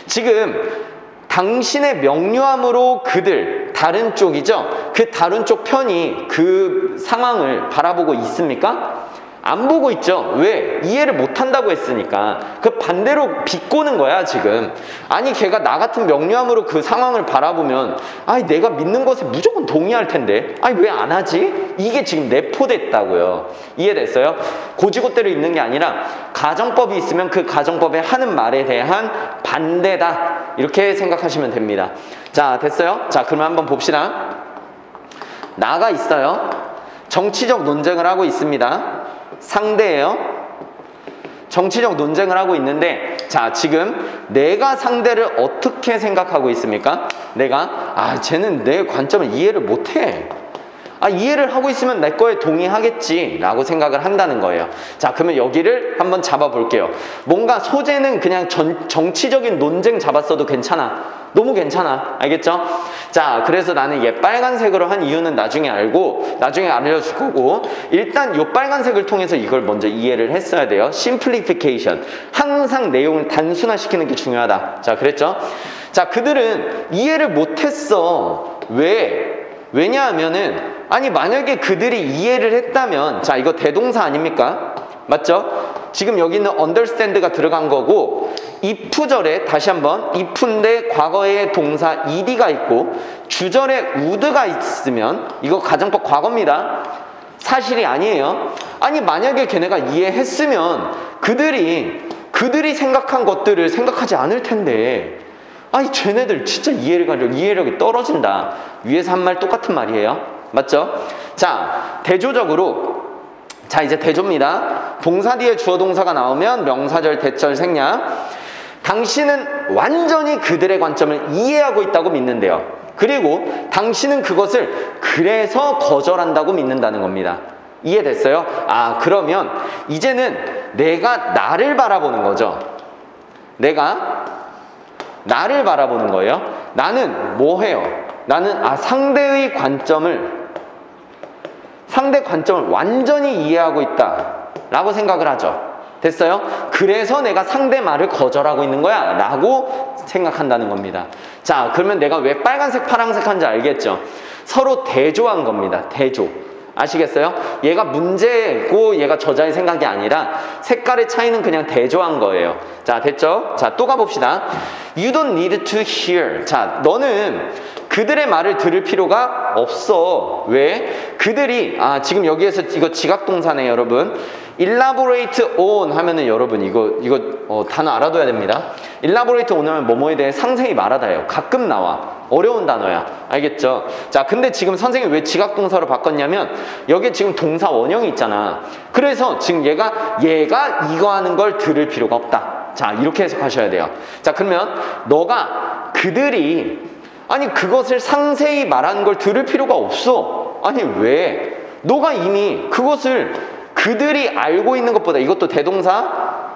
지금 당신의 명료함으로 그들, 다른 쪽이죠. 그 다른 쪽 편이 그 상황을 바라보고 있습니까? 안 보고 있죠. 왜? 이해를 못한다고 했으니까. 그 반대로 비꼬는 거야 지금. 아니 걔가 나 같은 명료함으로 그 상황을 바라보면 아니 내가 믿는 것에 무조건 동의할 텐데 아니 왜 안 하지? 이게 지금 내포됐다고요. 이해됐어요? 고지고대로 있는 게 아니라 가정법이 있으면 그 가정법에 하는 말에 대한 반대다, 이렇게 생각하시면 됩니다. 자, 됐어요? 자, 그러면 한번 봅시다. 나가 있어요. 정치적 논쟁을 하고 있습니다. 상대예요. 정치적 논쟁을 하고 있는데, 자, 지금 내가 상대를 어떻게 생각하고 있습니까? 내가 쟤는 내 관점을 이해를 못해. 이해를 하고 있으면 내 거에 동의하겠지 라고 생각을 한다는 거예요. 자, 그러면 여기를 한번 잡아볼게요. 뭔가 소재는 그냥 정치적인 논쟁 잡았어도 괜찮아. 너무 괜찮아. 알겠죠? 자, 그래서 나는 얘 빨간색으로 한 이유는 나중에 알려줄 거고, 일단 이 빨간색을 통해서 이걸 먼저 이해를 했어야 돼요. 심플리피케이션. 항상 내용을 단순화시키는 게 중요하다. 자, 그랬죠? 자, 그들은 이해를 못했어. 왜? 왜냐하면은 만약에 그들이 이해를 했다면, 자, 이거 대동사 아닙니까? 맞죠? 지금 여기 있는 understand가 들어간 거고, if절에 다시 한번 if인데 과거의 동사 ed가 있고 주절에 would가 있으면 이거 가정법 과거입니다. 사실이 아니에요. 만약에 걔네가 이해했으면 그들이 생각한 것들을 생각하지 않을 텐데, 쟤네들 진짜 이해력이 떨어진다. 위에서 한 말 똑같은 말이에요. 맞죠? 자, 대조적으로, 자, 이제 대조입니다. 동사 뒤에 주어 동사가 나오면 명사절, 대절, 생략. 당신은 완전히 그들의 관점을 이해하고 있다고 믿는데요. 그리고 당신은 그것을 그래서 거절한다고 믿는다는 겁니다. 이해됐어요? 그러면 이제는 내가 나를 바라보는 거죠. 내가 나를 바라보는 거예요. 나는 뭐 해요? 나는 상대 관점을 완전히 이해하고 있다 라고 생각을 하죠. 됐어요? 그래서 내가 상대 말을 거절하고 있는 거야 라고 생각한다는 겁니다. 자, 그러면 내가 왜 빨간색 파란색 한지 알겠죠? 서로 대조한 겁니다. 대조. 아시겠어요? 얘가 문제고 얘가 저자의 생각이 아니라 색깔의 차이는 그냥 대조한 거예요. 자, 됐죠? 자, 또 가봅시다. You don't need to hear. 자, 너는 그들의 말을 들을 필요가 없어. 왜? 그들이 지금 여기에서 이거 지각동사네, 여러분. elaborate on 하면은 여러분 이거 단어 알아둬야 됩니다. elaborate on 하면 뭐뭐에 대해 상세히 말하다예요. 가끔 나와. 어려운 단어야. 알겠죠? 자, 근데 지금 선생님이 왜 지각동사로 바꿨냐면 여기에 지금 동사 원형이 있잖아. 그래서 지금 얘가 이거 하는 걸 들을 필요가 없다. 자, 이렇게 해석하셔야 돼요. 자, 그러면 너가 그들이 그것을 상세히 말하는 걸 들을 필요가 없어. 왜? 너가 이미 그것을 그들이 알고 있는 것보다, 이것도 대동사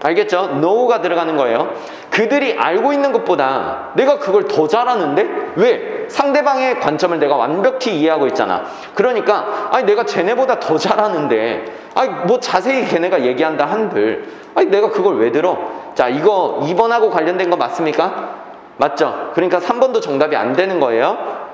알겠죠? know가 들어가는 거예요. 그들이 알고 있는 것보다 내가 그걸 더 잘하는데? 왜? 상대방의 관점을 내가 완벽히 이해하고 있잖아. 그러니까 내가 쟤네보다 더 잘하는데 뭐 자세히 걔네가 얘기한다 한들 내가 그걸 왜 들어? 자, 이거 2번하고 관련된 거 맞습니까? 맞죠? 그러니까 3번도 정답이 안 되는 거예요.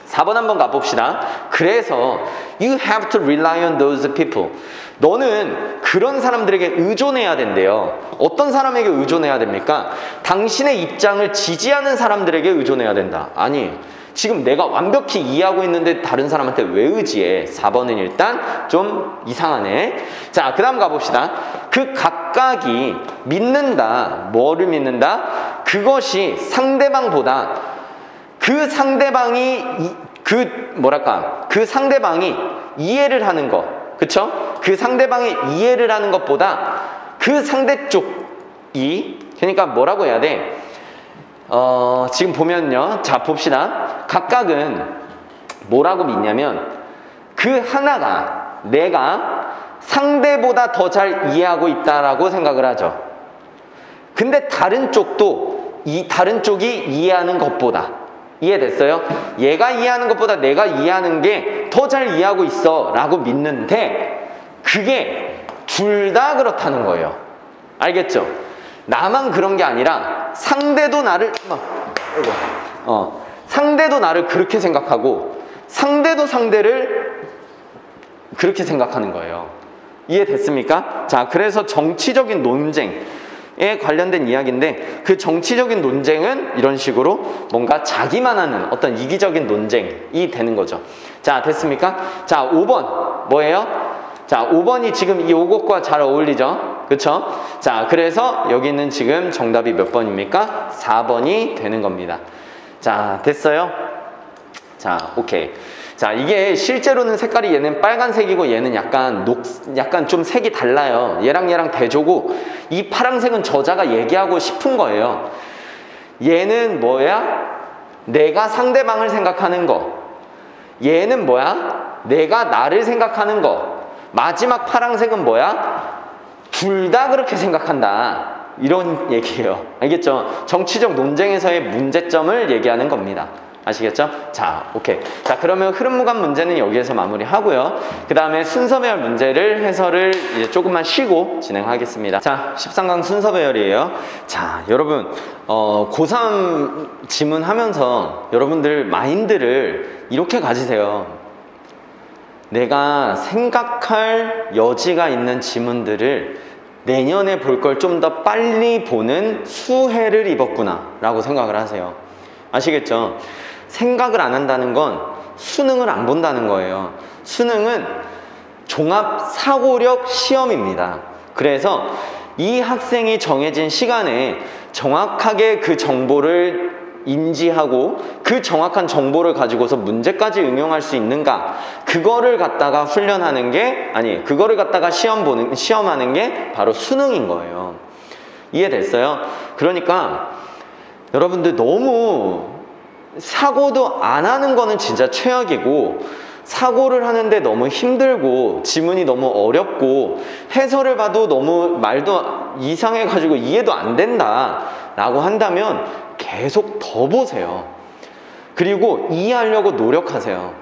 4번 한번 가봅시다. 그래서 you have to rely on those people. 너는 그런 사람들에게 의존해야 된대요. 어떤 사람에게 의존해야 됩니까? 당신의 입장을 지지하는 사람들에게 의존해야 된다. 아니, 지금 내가 완벽히 이해하고 있는데 다른 사람한테 왜 의지해? 4번은 일단 좀 이상하네. 자, 그 다음 가봅시다. 그 각각이 믿는다. 뭐를 믿는다? 그것이 상대방보다 그 상대방이 이해를 하는 거, 그쵸? 그 상대방이 이해를 하는 것보다 그 상대 쪽이, 그러니까 뭐라고 해야 돼? 지금 보면요. 자, 봅시다. 각각은 뭐라고 믿냐면 그 하나가 내가 상대보다 더 잘 이해하고 있다라고 생각을 하죠. 근데 다른 쪽도 다른 쪽이 이해하는 것보다, 이해됐어요? 얘가 이해하는 것보다 내가 이해하는 게 더 잘 이해하고 있어 라고 믿는데 그게 둘 다 그렇다는 거예요. 알겠죠? 나만 그런 게 아니라 상대도 나를 상대도 나를 그렇게 생각하고 상대도 상대를 그렇게 생각하는 거예요. 이해됐습니까? 자, 그래서 정치적인 논쟁에 관련된 이야기인데 그 정치적인 논쟁은 이런 식으로 뭔가 자기만 하는 어떤 이기적인 논쟁이 되는 거죠. 자, 됐습니까? 자, 5번 뭐예요? 자, 5번이 지금 이것과 잘 어울리죠? 그쵸? 자, 그래서 여기는 지금 정답이 몇 번입니까? 4번이 되는 겁니다. 자, 됐어요? 자, 오케이. 자, 이게 실제로는 색깔이 얘는 빨간색이고 얘는 약간 좀 색이 달라요. 얘랑 대조고 이 파란색은 저자가 얘기하고 싶은 거예요. 얘는 뭐야? 내가 상대방을 생각하는 거. 얘는 뭐야? 내가 나를 생각하는 거. 마지막 파란색은 뭐야? 둘 다 그렇게 생각한다. 이런 얘기예요. 알겠죠? 정치적 논쟁에서의 문제점을 얘기하는 겁니다. 아시겠죠? 자, 오케이. 자, 그러면 흐름무관 문제는 여기에서 마무리하고요. 그 다음에 순서배열 문제를 해설을 이제 조금만 쉬고 진행하겠습니다. 자, 13강 순서배열이에요. 자, 여러분 고3 지문하면서 여러분들 마인드를 이렇게 가지세요. 내가 생각할 여지가 있는 지문들을 내년에 볼 걸 좀 더 빨리 보는 수혜를 입었구나 라고 생각을 하세요. 아시겠죠? 생각을 안 한다는 건 수능을 안 본다는 거예요. 수능은 종합사고력 시험입니다. 그래서 이 학생이 정해진 시간에 정확하게 그 정보를 인지하고 그 정확한 정보를 가지고서 문제까지 응용할 수 있는가, 그거를 갖다가 훈련하는 게 그거를 갖다가 시험하는 게 바로 수능인 거예요. 이해됐어요? 그러니까 여러분들 너무 사고도 안 하는 거는 진짜 최악이고, 사고를 하는데 너무 힘들고 지문이 너무 어렵고 해설을 봐도 너무 말도 이상해가지고 이해도 안 된다 라고 한다면 계속 더 보세요. 그리고 이해하려고 노력하세요.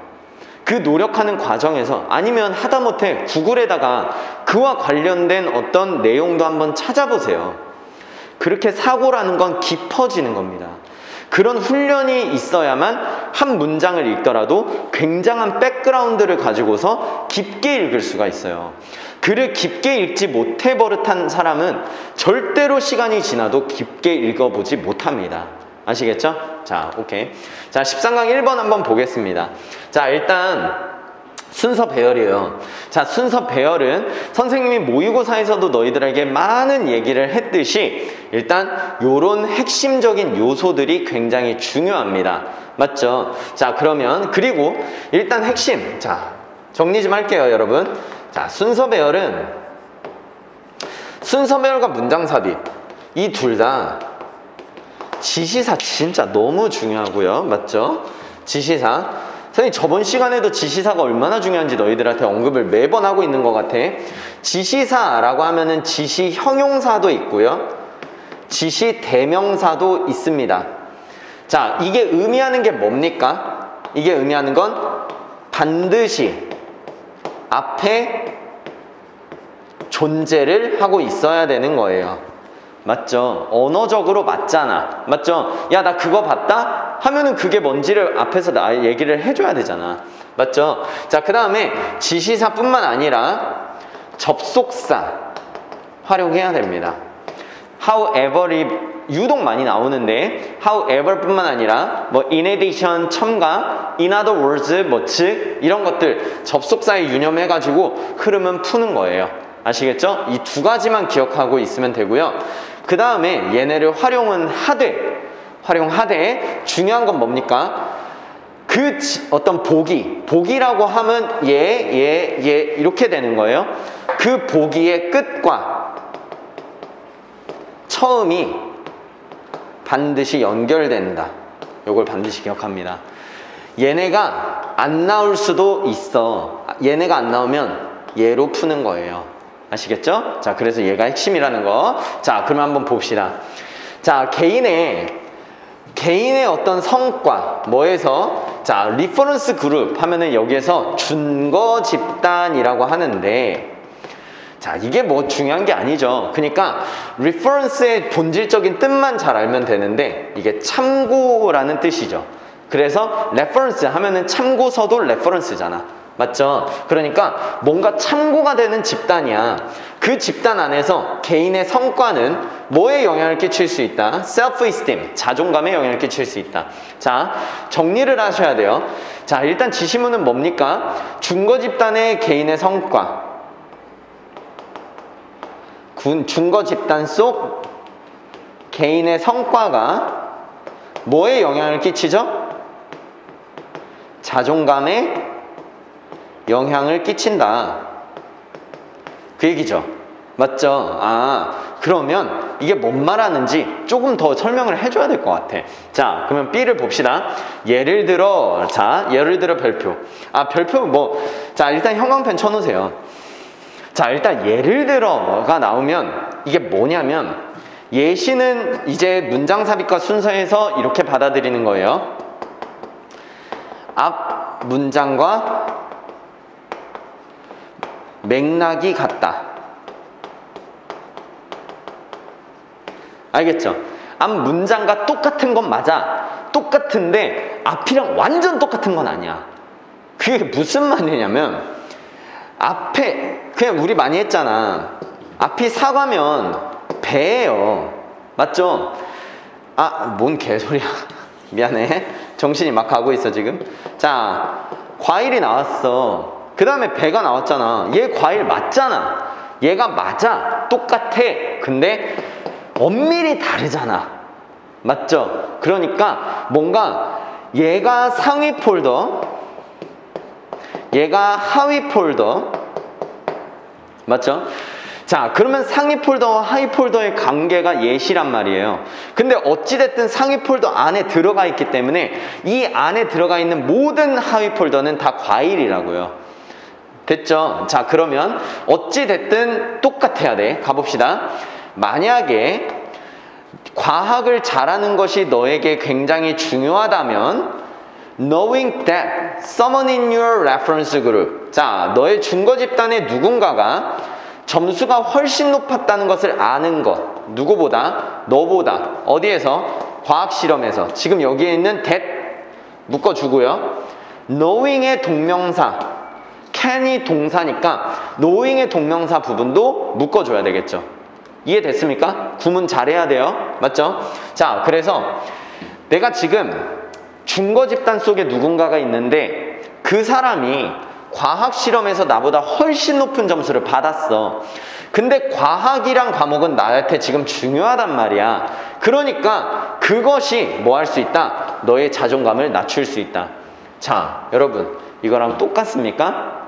그 노력하는 과정에서, 아니면 하다못해 구글에다가 그와 관련된 어떤 내용도 한번 찾아보세요. 그렇게 사고라는 건 깊어지는 겁니다. 그런 훈련이 있어야만 한 문장을 읽더라도 굉장한 백그라운드를 가지고서 깊게 읽을 수가 있어요. 글을 깊게 읽지 못해 버릇한 사람은 절대로 시간이 지나도 깊게 읽어보지 못합니다. 아시겠죠? 자, 오케이. 자, 13강 1번 한번 보겠습니다. 자, 일단 순서 배열이에요. 자, 순서 배열은 선생님이 모의고사에서도 너희들에게 많은 얘기를 했듯이 일단 요런 핵심적인 요소들이 굉장히 중요합니다. 맞죠? 자, 그러면 그리고 일단 핵심, 자, 정리 좀 할게요, 여러분. 자, 순서 배열은 순서 배열과 문장 삽입, 이 둘 다 지시사 진짜 너무 중요하고요. 맞죠? 지시사. 선생님 저번 시간에도 지시사가 얼마나 중요한지 너희들한테 언급을 매번 하고 있는 것 같아. 지시사라고 하면은 지시 형용사도 있고요, 지시 대명사도 있습니다. 자, 이게 의미하는 게 뭡니까? 이게 의미하는 건 반드시 앞에 존재를 하고 있어야 되는 거예요. 맞죠? 언어적으로 맞잖아. 맞죠? 야, 나 그거 봤다? 하면은 그게 뭔지를 앞에서 나 얘기를 해줘야 되잖아. 맞죠? 자, 그 다음에 지시사뿐만 아니라 접속사 활용해야 됩니다. however이 유독 많이 나오는데 however 뿐만 아니라 뭐 in addition, 첨가, in other words, 뭐 즉, 이런 것들 접속사에 유념해가지고 흐름은 푸는 거예요. 아시겠죠? 이 두 가지만 기억하고 있으면 되고요. 그 다음에 얘네를 활용하되 중요한 건 뭡니까? 그 어떤 보기라고 하면 얘 이렇게 되는 거예요. 그 보기의 끝과 처음이 반드시 연결된다. 요걸 반드시 기억합니다. 얘네가 안 나올 수도 있어. 얘네가 안 나오면 얘로 푸는 거예요. 아시겠죠? 자, 그래서 얘가 핵심이라는 거. 자, 그러면 한번 봅시다. 자, 개인의 어떤 성과, 뭐에서, 자, 리퍼런스 그룹 하면은 여기에서 준거 집단이라고 하는데, 자, 이게 뭐 중요한 게 아니죠. 그러니까 reference의 본질적인 뜻만 잘 알면 되는데 이게 참고라는 뜻이죠. 그래서 reference 하면은 참고서도 reference잖아. 맞죠? 그러니까 뭔가 참고가 되는 집단이야. 그 집단 안에서 개인의 성과는 뭐에 영향을 끼칠 수 있다? self-esteem, 자존감에 영향을 끼칠 수 있다. 자, 정리를 하셔야 돼요. 자, 일단 지시문은 뭡니까? 중거 집단의 개인의 성과. 중거 집단 속 개인의 성과가 뭐에 영향을 끼치죠? 자존감에 영향을 끼친다. 그 얘기죠. 맞죠? 아, 그러면 이게 뭔 말하는지 조금 더 설명을 해줘야 될 것 같아. 자, 그러면 B를 봅시다. 예를 들어 별표. 아, 별표 뭐, 자, 일단 형광펜 쳐놓으세요. 자, 일단 예를 들어가 나오면 이게 뭐냐면 예시는 이제 문장 삽입과 순서에서 이렇게 받아들이는 거예요. 앞 문장과 맥락이 같다. 알겠죠? 앞 문장과 똑같은 건 맞아. 똑같은데 앞이랑 완전 똑같은 건 아니야. 그게 무슨 말이냐면 앞에 그냥 우리 많이 했잖아. 앞이 사과면 배예요. 맞죠? 아, 뭔 개소리야. 미안해. 정신이 막 가고 있어 지금. 자, 과일이 나왔어. 그 다음에 배가 나왔잖아. 얘 과일 맞잖아. 얘가 맞아. 똑같아. 근데 엄밀히 다르잖아. 맞죠? 그러니까 뭔가 얘가 상위 폴더, 얘가 하위 폴더. 맞죠? 자, 그러면 상위 폴더와 하위 폴더의 관계가 예시란 말이에요. 근데 어찌됐든 상위 폴더 안에 들어가 있기 때문에 이 안에 들어가 있는 모든 하위 폴더는 다 과일이라고요. 됐죠? 자, 그러면 어찌됐든 똑같아야 돼. 가봅시다. 만약에 과학을 잘하는 것이 너에게 굉장히 중요하다면 knowing that someone in your reference group, 자, 너의 중거 집단의 누군가가 점수가 훨씬 높았다는 것을 아는 것. 누구보다? 너보다. 어디에서? 과학 실험에서. 지금 여기에 있는 that 묶어주고요. knowing의 동명사, can이 동사니까 knowing의 동명사 부분도 묶어줘야 되겠죠. 이해됐습니까? 구문 잘해야 돼요. 맞죠? 자, 그래서 내가 지금 중거 집단 속에 누군가가 있는데 그 사람이 과학 실험에서 나보다 훨씬 높은 점수를 받았어. 근데 과학이란 과목은 나한테 지금 중요하단 말이야. 그러니까 그것이 뭐 할 수 있다? 너의 자존감을 낮출 수 있다. 자, 여러분, 이거랑 똑같습니까?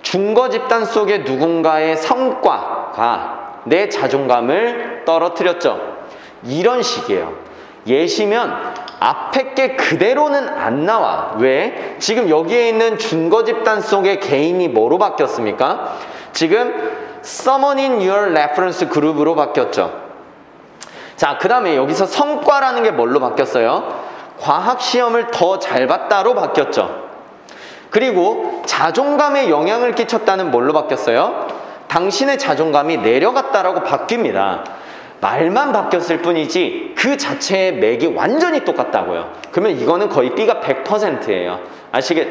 중거 집단 속의 누군가의 성과가 내 자존감을 떨어뜨렸죠. 이런 식이에요. 예시면 앞에 게 그대로는 안 나와. 왜? 지금 여기에 있는 중거 집단 속의 개인이 뭐로 바뀌었습니까? 지금 someone in your reference group으로 바뀌었죠. 자, 그 다음에 여기서 성과라는 게 뭘로 바뀌었어요? 과학 시험을 더 잘 봤다로 바뀌었죠. 그리고 자존감에 영향을 끼쳤다는 뭘로 바뀌었어요? 당신의 자존감이 내려갔다라고 바뀝니다. 말만 바뀌었을 뿐이지 그 자체의 맥이 완전히 똑같다고요. 그러면 이거는 거의 B가 100%예요. 아시겠?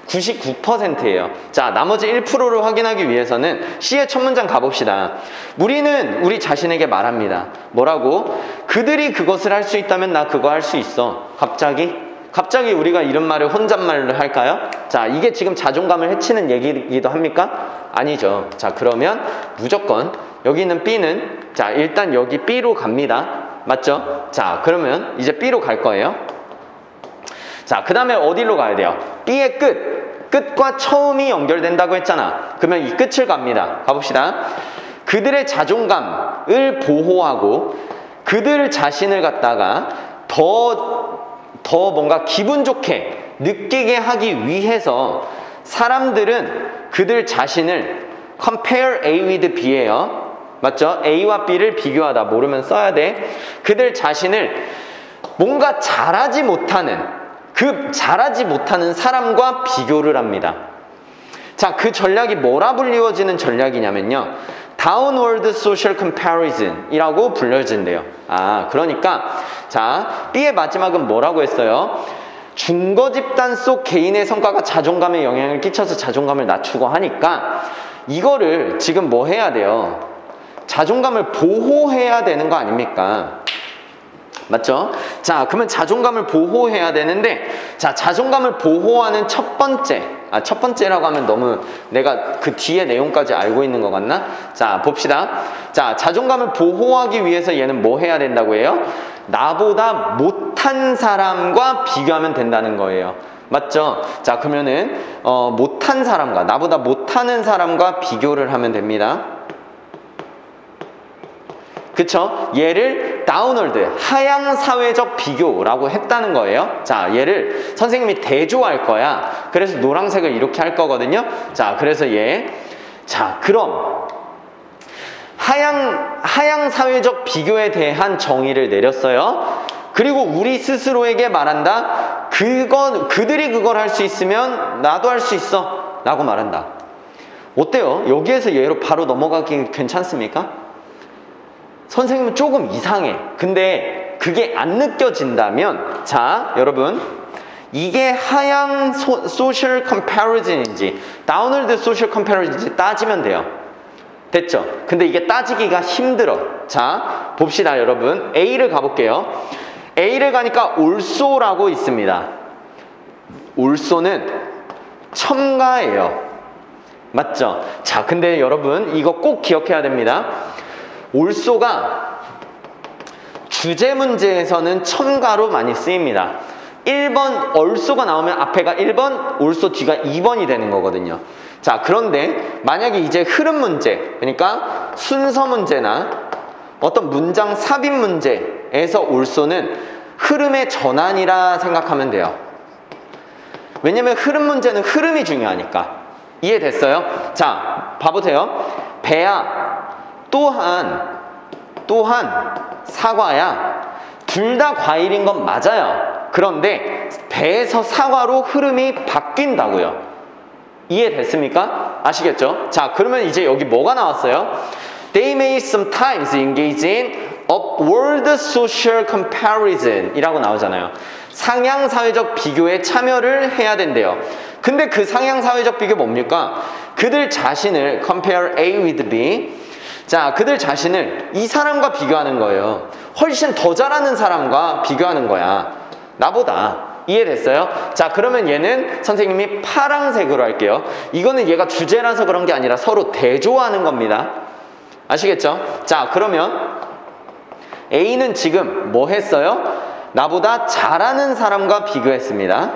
99%예요. 자, 나머지 1%를 확인하기 위해서는 C의 첫 문장 가봅시다. 우리는 우리 자신에게 말합니다. 뭐라고? 그들이 그것을 할 수 있다면 나 그거 할 수 있어. 갑자기 우리가 이런 말을 혼잣말로 할까요? 자, 이게 지금 자존감을 해치는 얘기이기도 합니까? 아니죠. 자, 그러면 무조건 여기 있는 B는, 자, 일단 여기 B로 갑니다. 맞죠? 자, 그러면 이제 B로 갈 거예요. 자, 그 다음에 어디로 가야 돼요? B의 끝과 처음이 연결된다고 했잖아. 그러면 이 끝을 갑니다. 가봅시다. 그들의 자존감을 보호하고 그들 자신을 갖다가 더 뭔가 기분 좋게 느끼게 하기 위해서 사람들은 그들 자신을 compare A with B예요. 맞죠? A와 B를 비교하다. 모르면 써야 돼. 그들 자신을 뭔가 잘하지 못하는 사람과 비교를 합니다. 자, 그 전략이 뭐라 불리워지는 전략이냐면요, Downward Social Comparison 이라고 불려진대요. 그러니까 자, B의 마지막은 뭐라고 했어요? 중거 집단 속 개인의 성과가 자존감에 영향을 끼쳐서 자존감을 낮추고 하니까 이거를 지금 뭐 해야 돼요? 자존감을 보호해야 되는 거 아닙니까? 맞죠? 자, 그러면 자존감을 보호해야 되는데, 자, 자존감을 보호하는 첫 번째라고 하면 너무 내가 그 뒤에 내용까지 알고 있는 것 같나? 자, 봅시다. 자, 자존감을 보호하기 위해서 얘는 뭐 해야 된다고 해요? 나보다 못한 사람과 비교하면 된다는 거예요. 맞죠? 자, 그러면은 못한 사람과, 나보다 못하는 사람과 비교를 하면 됩니다. 그쵸? 얘를 다운월드, 하향 사회적 비교라고 했다는 거예요. 자, 얘를 선생님이 대조할 거야. 그래서 노란색을 이렇게 할 거거든요. 자, 그래서 자, 그럼 하향 사회적 비교에 대한 정의를 내렸어요. 그리고 우리 스스로에게 말한다. 그들이 그걸 할 수 있으면 나도 할 수 있어 라고 말한다. 어때요? 여기에서 얘로 바로 넘어가기 괜찮습니까? 선생님은 조금 이상해. 근데 그게 안 느껴진다면, 자, 여러분, 이게 하향 소셜 컴패리즌인지 다운월드 소셜 컴패리즌인지 따지면 돼요. 됐죠? 근데 이게 따지기가 힘들어. 자, 봅시다, 여러분. A를 가볼게요. A를 가니까 올소라고 있습니다. 올소는 첨가예요. 맞죠? 자, 근데 여러분, 이거 꼭 기억해야 됩니다. 올소가 주제 문제에서는 첨가로 많이 쓰입니다. 1번 얼소가 나오면 앞에가 1번, 올소 뒤가 2번이 되는 거거든요. 자, 그런데 만약에 이제 흐름 문제, 그러니까 순서 문제나 어떤 문장 삽입 문제에서 올소는 흐름의 전환이라 생각하면 돼요. 왜냐면 흐름 문제는 흐름이 중요하니까. 이해됐어요? 자, 봐보세요. 배야, 또한 사과야. 둘 다 과일인 건 맞아요. 그런데 배에서 사과로 흐름이 바뀐다고요. 이해됐습니까? 아시겠죠? 자, 그러면 이제 여기 뭐가 나왔어요? They may sometimes engage in upward social comparison 이라고 나오잖아요. 상향 사회적 비교에 참여를 해야 된대요. 근데 그 상향 사회적 비교 뭡니까? 그들 자신을 compare A with B, 자, 그들 자신을 이 사람과 비교하는 거예요. 훨씬 더 잘하는 사람과 비교하는 거야. 나보다. 이해됐어요? 자, 그러면 얘는 선생님이 파란색으로 할게요. 이거는 얘가 주제라서 그런 게 아니라 서로 대조하는 겁니다. 아시겠죠? 자, 그러면 A는 지금 뭐 했어요? 나보다 잘하는 사람과 비교했습니다.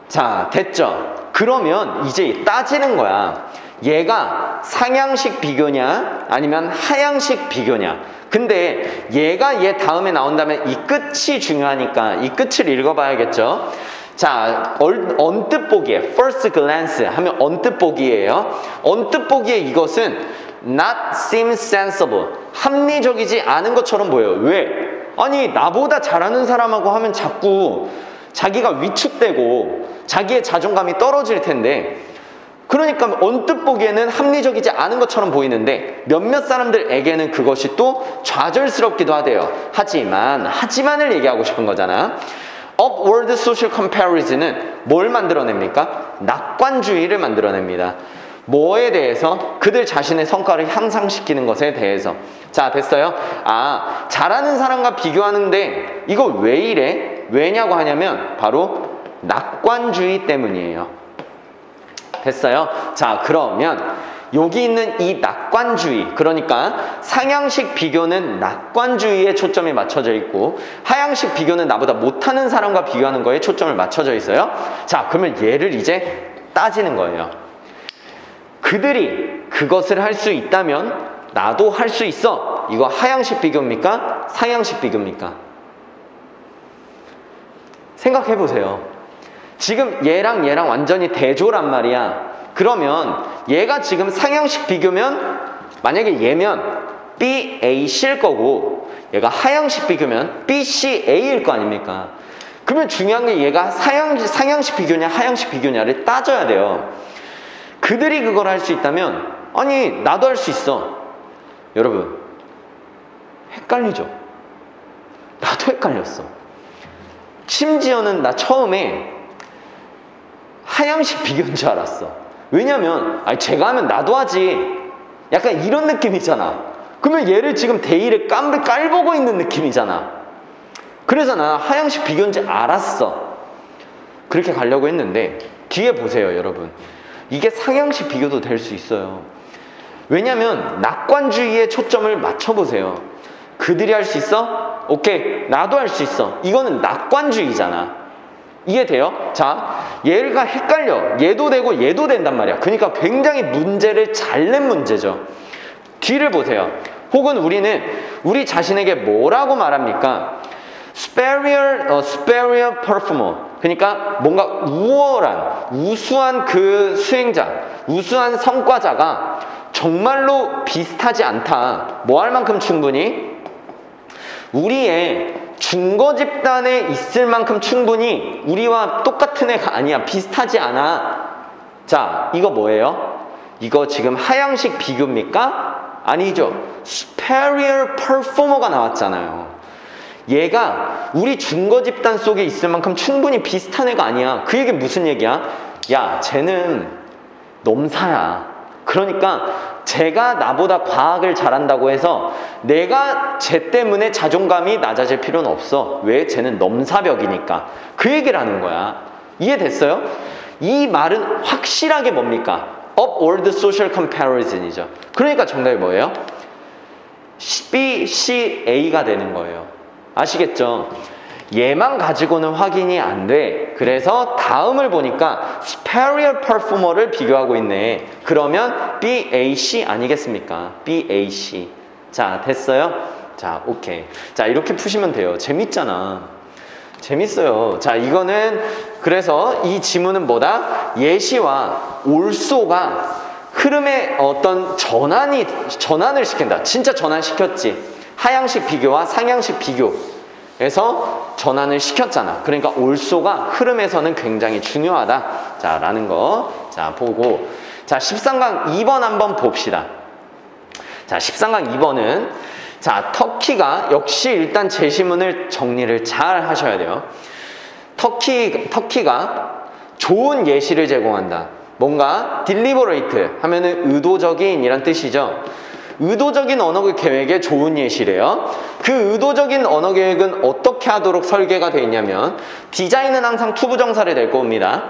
자, 됐죠? 그러면 이제 따지는 거야. 얘가 상향식 비교냐 아니면 하향식 비교냐. 근데 얘가 얘 다음에 나온다면 이 끝이 중요하니까 이 끝을 읽어봐야겠죠. 자, 언뜻 보기에 first glance 하면 언뜻 보기예요. 언뜻 보기에 이것은 not seem sensible, 합리적이지 않은 것처럼 보여요. 왜? 아니, 나보다 잘하는 사람하고 하면 자꾸 자기가 위축되고 자기의 자존감이 떨어질 텐데, 그러니까 언뜻 보기에는 합리적이지 않은 것처럼 보이는데 몇몇 사람들에게는 그것이 또 좌절스럽기도 하대요. 하지만을 얘기하고 싶은 거잖아. Upward social comparison은 뭘 만들어냅니까? 낙관주의를 만들어냅니다. 뭐에 대해서? 그들 자신의 성과를 향상시키는 것에 대해서. 자, 됐어요? 아, 잘하는 사람과 비교하는데 이거 왜 이래? 왜냐고 하냐면 바로 낙관주의 때문이에요. 됐어요? 자, 그러면 여기 있는 이 낙관주의, 그러니까 상향식 비교는 낙관주의에 초점이 맞춰져 있고 하향식 비교는 나보다 못하는 사람과 비교하는 거에 초점을 맞춰져 있어요. 자, 그러면 얘를 이제 따지는 거예요. 그들이 그것을 할 수 있다면 나도 할 수 있어. 이거 하향식 비교입니까? 상향식 비교입니까? 생각해 보세요. 지금 얘랑 완전히 대조란 말이야. 그러면 얘가 지금 상향식 비교면 만약에 얘면 B, A, C일 거고 얘가 하향식 비교면 B, C, A일 거 아닙니까? 그러면 중요한 게 얘가 상향식 비교냐 하향식 비교냐를 따져야 돼요. 그들이 그걸 할 수 있다면 아니 나도 할 수 있어. 여러분 헷갈리죠? 나도 헷갈렸어. 심지어는 나 처음에 하향식 비교인 줄 알았어. 왜냐면 아니 제가 하면 나도 하지 약간 이런 느낌이잖아. 그러면 얘를 지금 대의를 깔보고 있는 느낌이잖아. 그래서 나 하향식 비교인지 알았어. 그렇게 가려고 했는데 뒤에 보세요 여러분. 이게 상향식 비교도 될 수 있어요. 왜냐면 낙관주의에 초점을 맞춰보세요. 그들이 할 수 있어? 오케이 나도 할 수 있어. 이거는 낙관주의잖아. 이해돼요? 자, 얘가 헷갈려. 얘도 되고 얘도 된단 말이야. 그러니까 굉장히 문제를 잘 낸 문제죠. 뒤를 보세요. 혹은 우리는 우리 자신에게 뭐라고 말합니까? superior performer. 그러니까 뭔가 우수한 그 수행자, 우수한 성과자가 정말로 비슷하지 않다. 뭐 할 만큼 충분히? 우리의 중거 집단에 있을 만큼 충분히 우리와 똑같은 애가 아니야. 비슷하지 않아. 자, 이거 뭐예요? 이거 지금 하향식 비교입니까? 아니죠. superior performer가 나왔잖아요. 얘가 우리 중거 집단 속에 있을 만큼 충분히 비슷한 애가 아니야. 그 얘기는 무슨 얘기야? 야, 쟤는 넘사야. 그러니까 쟤가 나보다 과학을 잘한다고 해서 내가 쟤 때문에 자존감이 낮아질 필요는 없어. 왜? 쟤는 넘사벽이니까. 그 얘기를 하는 거야. 이해됐어요? 이 말은 확실하게 뭡니까? upward social comparison이죠. 그러니까 정답이 뭐예요? B, C, A가 되는 거예요. 아시겠죠? 얘만 가지고는 확인이 안 돼. 그래서 다음을 보니까 superior performer를 비교하고 있네. 그러면 B, A, C 아니겠습니까? B, A, C. 자, 됐어요? 자, 오케이. 자, 이렇게 푸시면 돼요. 재밌잖아. 재밌어요. 자, 이거는 그래서 이 지문은 뭐다? 예시와 olso가 흐름의 어떤 전환을 시킨다. 진짜 전환시켰지. 하향식 비교와 상향식 비교에서 전환을 시켰잖아. 그러니까 olso가 흐름에서는 굉장히 중요하다. 자, 라는 거. 자, 보고. 자, 13강 2번 한번 봅시다. 자, 13강 2번은 자, 터키가 역시 일단 제시문을 정리를 잘 하셔야 돼요. 터키가 좋은 예시를 제공한다. 뭔가 deliberate 하면은 의도적인 이란 뜻이죠. 의도적인 언어 계획의 좋은 예시래요. 그 의도적인 언어 계획은 어떻게 하도록 설계가 되어 있냐면 디자인은 항상 투부정사를 낼 겁니다.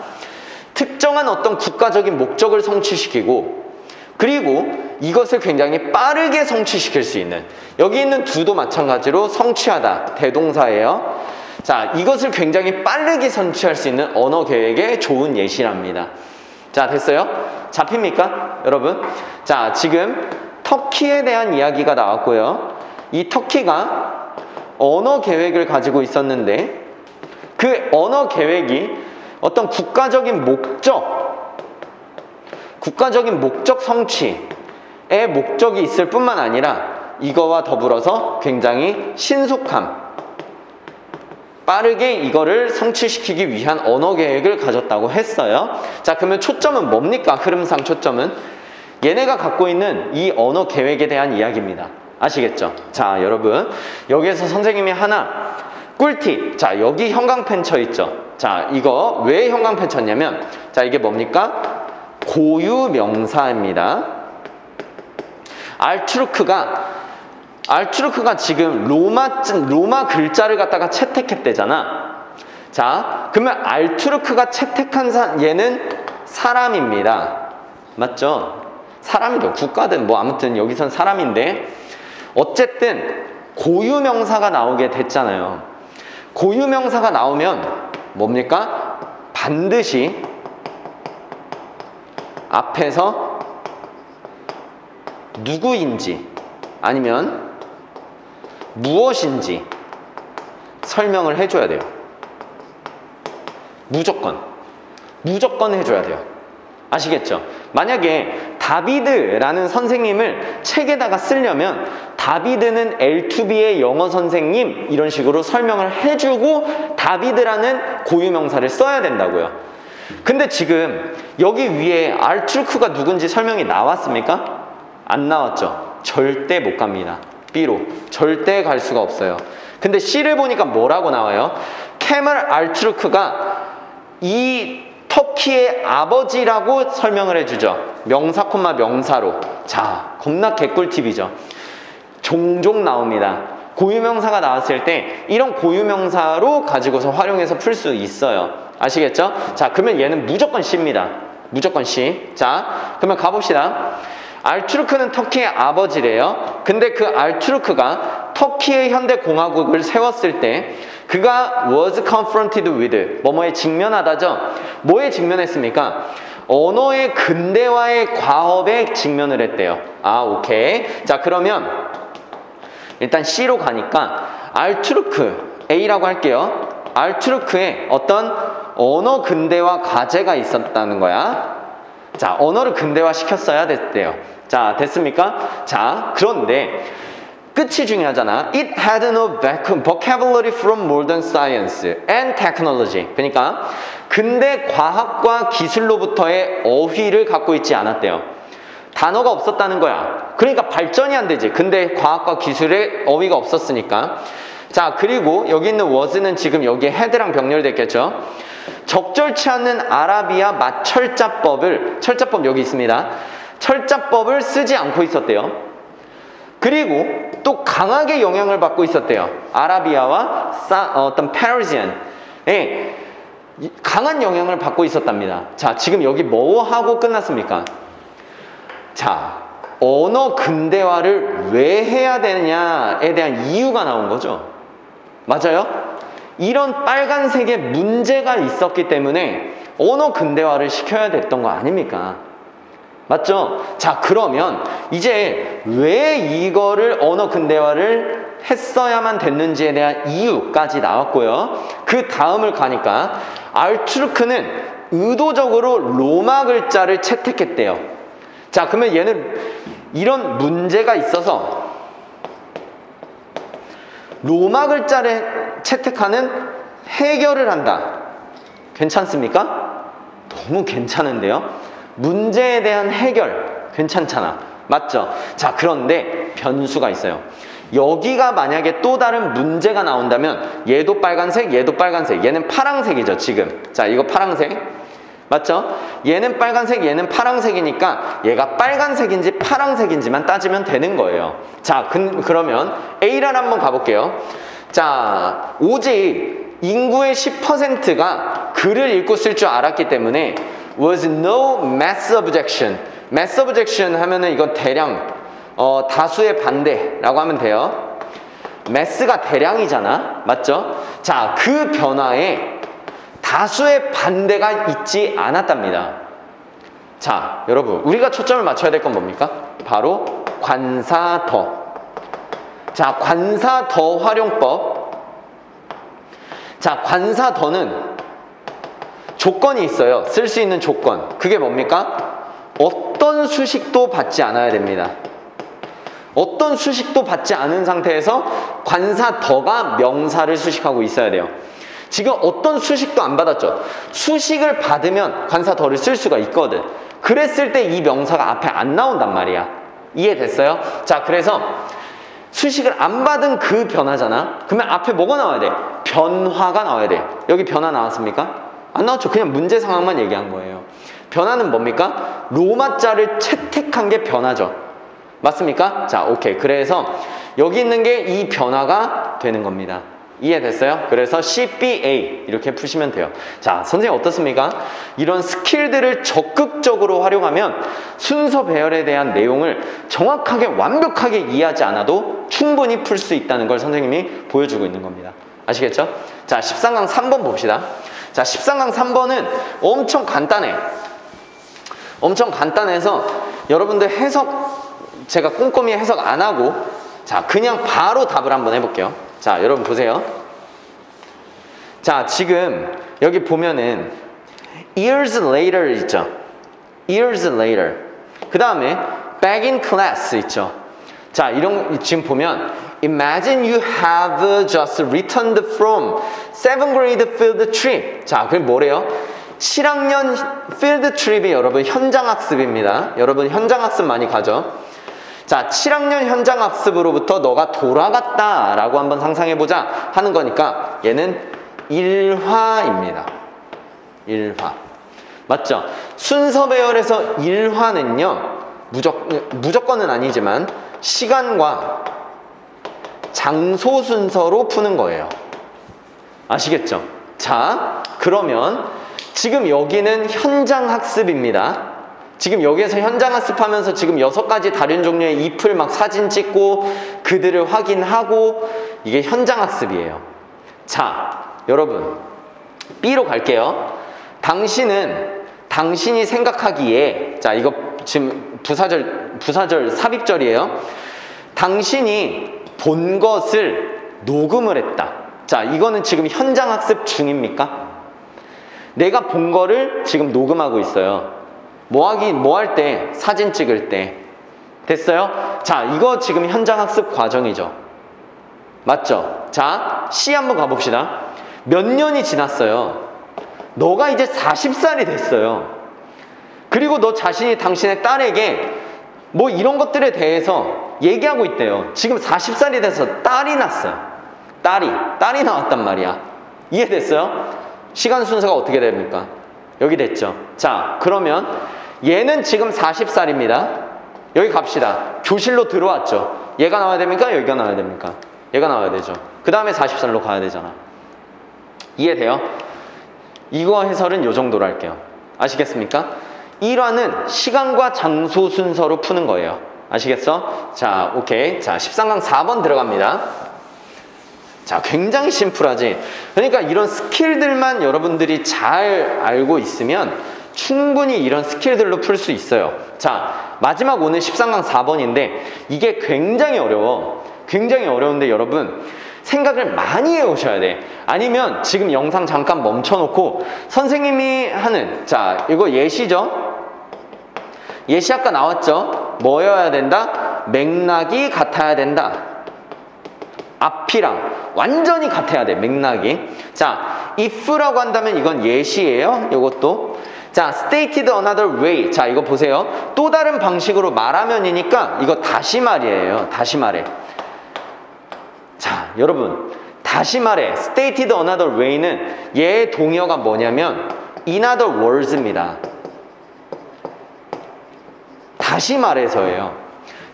특정한 어떤 국가적인 목적을 성취시키고 그리고 이것을 굉장히 빠르게 성취시킬 수 있는 여기 있는 do도 마찬가지로 성취하다 대동사예요. 자, 이것을 굉장히 빠르게 성취할 수 있는 언어 계획의 좋은 예시랍니다. 자, 됐어요? 잡힙니까? 여러분? 자, 지금 터키에 대한 이야기가 나왔고요. 이 터키가 언어 계획을 가지고 있었는데 그 언어 계획이 어떤 국가적인 목적 성취의 목적이 있을 뿐만 아니라 이거와 더불어서 굉장히 신속함, 빠르게 이거를 성취시키기 위한 언어 계획을 가졌다고 했어요. 자, 그러면 초점은 뭡니까? 흐름상 초점은 얘네가 갖고 있는 이 언어 계획에 대한 이야기입니다. 아시겠죠? 자, 여러분 여기에서 선생님이 하나 꿀팁. 자, 여기 형광펜 쳐 있죠? 자, 이거 왜 형광펜 쳤냐면 자, 이게 뭡니까? 고유 명사입니다. 알투르크가 지금 로마 글자를 갖다가 채택했대잖아. 자, 그러면 알투르크가 채택한 얘는 사람입니다. 맞죠? 사람이죠. 국가든 뭐 아무튼 여기선 사람인데 어쨌든 고유명사가 나오게 됐잖아요. 고유명사가 나오면 뭡니까? 반드시 앞에서 누구인지 아니면 무엇인지 설명을 해줘야 돼요. 무조건 해줘야 돼요. 아시겠죠? 만약에 다비드라는 선생님을 책에다가 쓰려면 다비드는 L2B의 영어 선생님 이런 식으로 설명을 해주고 다비드라는 고유명사를 써야 된다고요. 근데 지금 여기 위에 알트루크가 누군지 설명이 나왔습니까? 안 나왔죠. 절대 못 갑니다. B로 절대 갈 수가 없어요. 근데 C를 보니까 뭐라고 나와요? 케멀 알트루크가 이 터키의 아버지라고 설명을 해주죠. 명사 콤마 명사로. 자, 겁나 개꿀팁이죠. 종종 나옵니다. 고유명사가 나왔을 때 이런 고유명사로 가지고서 활용해서 풀 수 있어요. 아시겠죠? 자, 그러면 얘는 무조건 C입니다. 무조건 C. 자, 그러면 가봅시다. 알투르크는 터키의 아버지래요. 근데 그 알투르크가 터키의 현대공화국을 세웠을 때 그가 was confronted with 뭐뭐에 직면하다죠. 뭐에 직면했습니까? 언어의 근대화의 과업에 직면을 했대요. 아, 오케이. 자, 그러면 일단 C로 가니까 알투르크 A라고 할게요. 알투르크의 어떤 언어 근대화 과제가 있었다는 거야. 자, 언어를 근대화 시켰어야 됐대요. 자, 됐습니까? 자, 그런데 끝이 중요하잖아. It had no vocabulary from modern science and technology. 그러니까 근대 과학과 기술로부터의 어휘를 갖고 있지 않았대요. 단어가 없었다는 거야. 그러니까 발전이 안 되지. 근대 과학과 기술의 어휘가 없었으니까. 자, 그리고 여기 있는 was는 지금 여기에 had랑 병렬됐겠죠. 적절치 않은 아라비아 철자법 여기 있습니다. 철자법을 쓰지 않고 있었대요. 그리고 또 강하게 영향을 받고 있었대요. 아라비아와 어떤 페르시안에 강한 영향을 받고 있었답니다. 자, 지금 여기 뭐 하고 끝났습니까? 자, 언어 근대화를 왜 해야 되냐에 대한 이유가 나온 거죠. 맞아요? 이런 빨간색에 문제가 있었기 때문에 언어 근대화를 시켜야 됐던 거 아닙니까? 맞죠? 자, 그러면 이제 왜 이거를 언어 근대화를 했어야만 됐는지에 대한 이유까지 나왔고요. 그 다음을 가니까 알투르크는 의도적으로 로마 글자를 채택했대요. 자, 그러면 얘는 이런 문제가 있어서 로마 글자를 채택하는 해결을 한다. 괜찮습니까? 너무 괜찮은데요? 문제에 대한 해결 괜찮잖아. 맞죠? 자, 그런데 변수가 있어요. 여기가 만약에 또 다른 문제가 나온다면 얘도 빨간색, 얘도 빨간색, 얘는 파랑색이죠, 지금. 자, 이거 파랑색. 맞죠? 얘는 빨간색, 얘는 파랑색이니까 얘가 빨간색인지 파랑색인지만 따지면 되는 거예요. 자, 그러면 A를 한번 가볼게요. 자, 오직 인구의 10%가 글을 읽고 쓸 줄 알았기 때문에 was no mass objection. mass objection 하면은 이건 대량, 다수의 반대라고 하면 돼요. mass가 대량이잖아. 맞죠? 자, 그 변화에 다수의 반대가 있지 않았답니다. 자, 여러분, 우리가 초점을 맞춰야 될 건 뭡니까? 바로 관사더. 자, 관사더 활용법. 자, 관사더는 조건이 있어요. 쓸 수 있는 조건. 그게 뭡니까? 어떤 수식도 받지 않아야 됩니다. 어떤 수식도 받지 않은 상태에서 관사더가 명사를 수식하고 있어야 돼요. 지금 어떤 수식도 안 받았죠. 수식을 받으면 관사더를 쓸 수가 있거든. 그랬을 때 이 명사가 앞에 안 나온단 말이야. 이해됐어요? 자, 그래서 수식을 안 받은 그 변화잖아. 그러면 앞에 뭐가 나와야 돼? 변화가 나와야 돼. 여기 변화 나왔습니까? 안 나왔죠. 그냥 문제 상황만 얘기한 거예요. 변화는 뭡니까? 로마자를 채택한 게 변화죠. 맞습니까? 자, 오케이. 그래서 여기 있는 게 이 변화가 되는 겁니다. 이해됐어요? 그래서 CBA 이렇게 푸시면 돼요. 자, 선생님 어떻습니까? 이런 스킬들을 적극적으로 활용하면 순서 배열에 대한 내용을 정확하게 완벽하게 이해하지 않아도 충분히 풀 수 있다는 걸 선생님이 보여주고 있는 겁니다. 아시겠죠? 자, 13강 3번 봅시다. 자, 13강 3번은 엄청 간단해. 엄청 간단해서 여러분들 해석 제가 꼼꼼히 해석 안 하고 자, 그냥 바로 답을 한번 해볼게요. 자, 여러분 보세요. 자, 지금 여기 보면은 years later 있죠. years later. 그 다음에 back in class 있죠. 자, 지금 보면 Imagine you have just returned from 7th grade field trip. 자, 그럼 뭐래요? 7학년 field trip이 여러분 현장학습입니다. 여러분 현장학습 많이 가죠? 자, 7학년 현장학습으로부터 너가 돌아갔다라고 한번 상상해보자 하는 거니까 얘는 1화입니다. 1화. 맞죠? 순서 배열에서 1화는요, 무조건은 아니지만 시간과 장소 순서로 푸는 거예요. 아시겠죠? 자, 그러면 지금 여기는 현장학습입니다. 지금 여기에서 현장학습하면서 지금 6가지 다른 종류의 잎을 막 사진 찍고 그들을 확인하고 이게 현장학습이에요. 자, 여러분 B로 갈게요. 당신이 생각하기에, 자, 이거 지금 부사절 삽입절이에요. 당신이 본 것을 녹음을 했다. 자, 이거는 지금 현장학습 중입니까? 내가 본 거를 지금 녹음하고 있어요. 뭐 할 때? 사진 찍을 때. 됐어요? 자, 이거 지금 현장학습 과정이죠. 맞죠? 자, C 한번 가봅시다. 몇 년이 지났어요. 너가 이제 40살이 됐어요. 그리고 너 자신이 당신의 딸에게 뭐 이런 것들에 대해서 얘기하고 있대요. 지금 40살이 돼서 딸이 났어요. 딸이 나왔단 말이야. 이해됐어요? 시간 순서가 어떻게 됩니까? 여기 됐죠. 자, 그러면 얘는 지금 40살입니다. 여기 갑시다. 교실로 들어왔죠. 얘가 나와야 됩니까? 여기가 나와야 됩니까? 얘가 나와야 되죠. 그 다음에 40살로 가야 되잖아. 이해돼요? 이거 해설은 요 정도로 할게요. 아시겠습니까? 1화는 시간과 장소 순서로 푸는 거예요. 아시겠어? 자, 오케이. 자, 13강 4번 들어갑니다. 자, 굉장히 심플하지? 그러니까 이런 스킬들만 여러분들이 잘 알고 있으면 충분히 이런 스킬들로 풀 수 있어요. 자, 마지막 오늘 13강 4번인데 이게 굉장히 어려워. 굉장히 어려운데 여러분 생각을 많이 해오셔야 돼. 아니면 지금 영상 잠깐 멈춰놓고 선생님이 하는, 자, 이거 예시죠? 예시 아까 나왔죠? 뭐여야 된다? 맥락이 같아야 된다. 앞이랑 완전히 같아야 돼, 맥락이. 자, if라고 한다면 이건 예시예요. 이것도. 자, stated another way. 자, 이거 보세요. 또 다른 방식으로 말하면이니까 이거 다시 말이에요. 다시 말해. 자, 여러분 다시 말해. stated another way는 얘의 동의어가 뭐냐면 in other words입니다. 다시 말해서예요.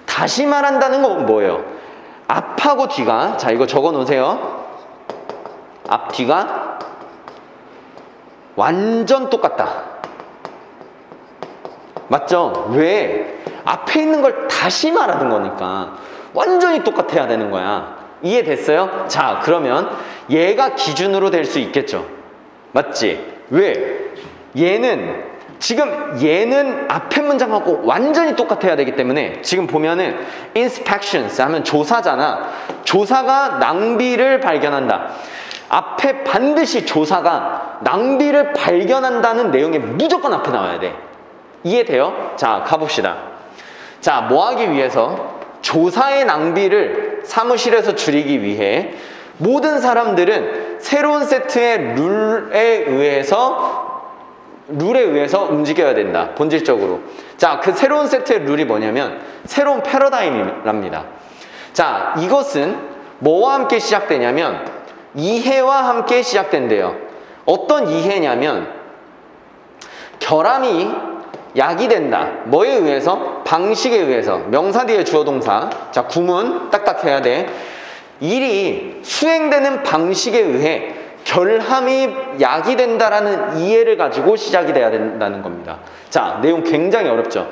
다시 말한다는 건 뭐예요? 앞하고 뒤가, 자, 이거 적어 놓으세요. 앞 뒤가 완전 똑같다. 맞죠? 왜? 앞에 있는 걸 다시 말하는 거니까 완전히 똑같아야 되는 거야. 이해됐어요? 자, 그러면 얘가 기준으로 될 수 있겠죠. 맞지? 왜? 얘는 앞에 문장하고 완전히 똑같아야 되기 때문에 지금 보면은 inspections 하면 조사잖아. 조사가 낭비를 발견한다. 앞에 반드시 조사가 낭비를 발견한다는 내용이 무조건 앞에 나와야 돼. 이해돼요? 자, 가봅시다. 자, 뭐 하기 위해서? 조사의 낭비를 사무실에서 줄이기 위해 모든 사람들은 새로운 세트의 룰에 의해서 움직여야 된다. 본질적으로. 자, 그 새로운 세트의 룰이 뭐냐면 새로운 패러다임이랍니다. 자, 이것은 뭐와 함께 시작되냐면 이해와 함께 시작된대요. 어떤 이해냐면 결함이 야기된다. 뭐에 의해서? 방식에 의해서. 명사 뒤에 주어 동사. 자, 구문 딱딱 해야 돼. 일이 수행되는 방식에 의해 결함이 야기된다라는 이해를 가지고 시작이 돼야 된다는 겁니다. 자, 내용 굉장히 어렵죠?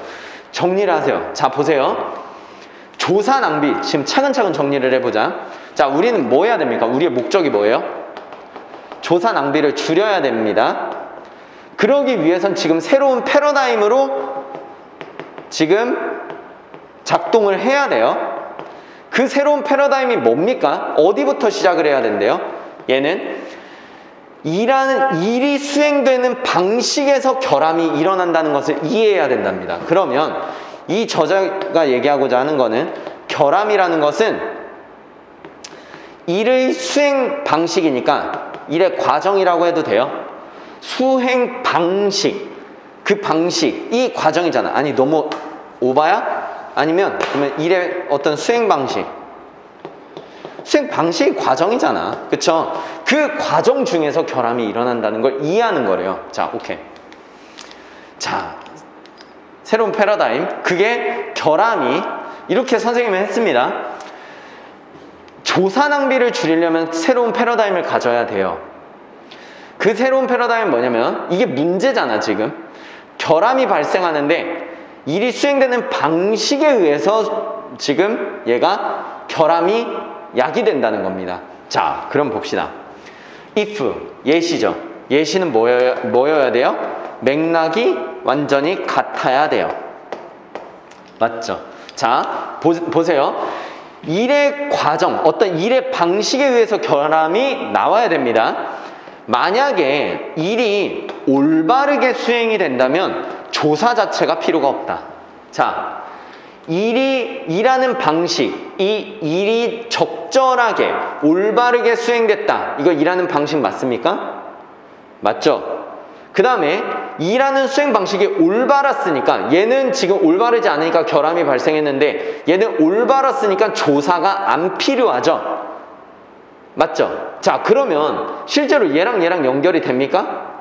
정리를 하세요. 자, 보세요. 조사 낭비. 지금 차근차근 정리를 해보자. 자, 우리는 뭐 해야 됩니까? 우리의 목적이 뭐예요? 조사 낭비를 줄여야 됩니다. 그러기 위해선 지금 새로운 패러다임으로 지금 작동을 해야 돼요. 그 새로운 패러다임이 뭡니까? 어디부터 시작을 해야 된대요? 얘는 일이 수행되는 방식에서 결함이 일어난다는 것을 이해해야 된답니다. 그러면 이 저자가 얘기하고자 하는 거는 결함이라는 것은 일의 수행 방식이니까 일의 과정이라고 해도 돼요. 수행 방식, 그 방식, 이 과정이잖아. 아니 너무 오바야? 아니면 그러면 일의 어떤 수행 방식, 수행 방식이 과정이잖아. 그쵸? 그 과정 중에서 결함이 일어난다는 걸 이해하는 거래요. 자, 오케이. 자, 새로운 패러다임, 그게 결함이 이렇게 선생님이 했습니다. 조사 낭비를 줄이려면 새로운 패러다임을 가져야 돼요. 그 새로운 패러다임은 뭐냐면 이게 문제잖아. 지금 결함이 발생하는데 일이 수행되는 방식에 의해서 지금 얘가 결함이 야기된다는 겁니다. 자, 그럼 봅시다. if, 예시죠. 예시는 뭐여야 돼요? 맥락이 완전히 같아야 돼요. 맞죠? 자, 보세요. 일의 과정, 어떤 일의 방식에 의해서 결함이 나와야 됩니다. 만약에 일이 올바르게 수행이 된다면 조사 자체가 필요가 없다. 자, 일하는 방식, 이 일이 적절하게 올바르게 수행됐다. 이거 일하는 방식 맞습니까? 맞죠? 그 다음에 일하는 수행 방식이 올바랐으니까, 얘는 지금 올바르지 않으니까 결함이 발생했는데 얘는 올바랐으니까 조사가 안 필요하죠. 맞죠? 자, 그러면 실제로 얘랑 연결이 됩니까?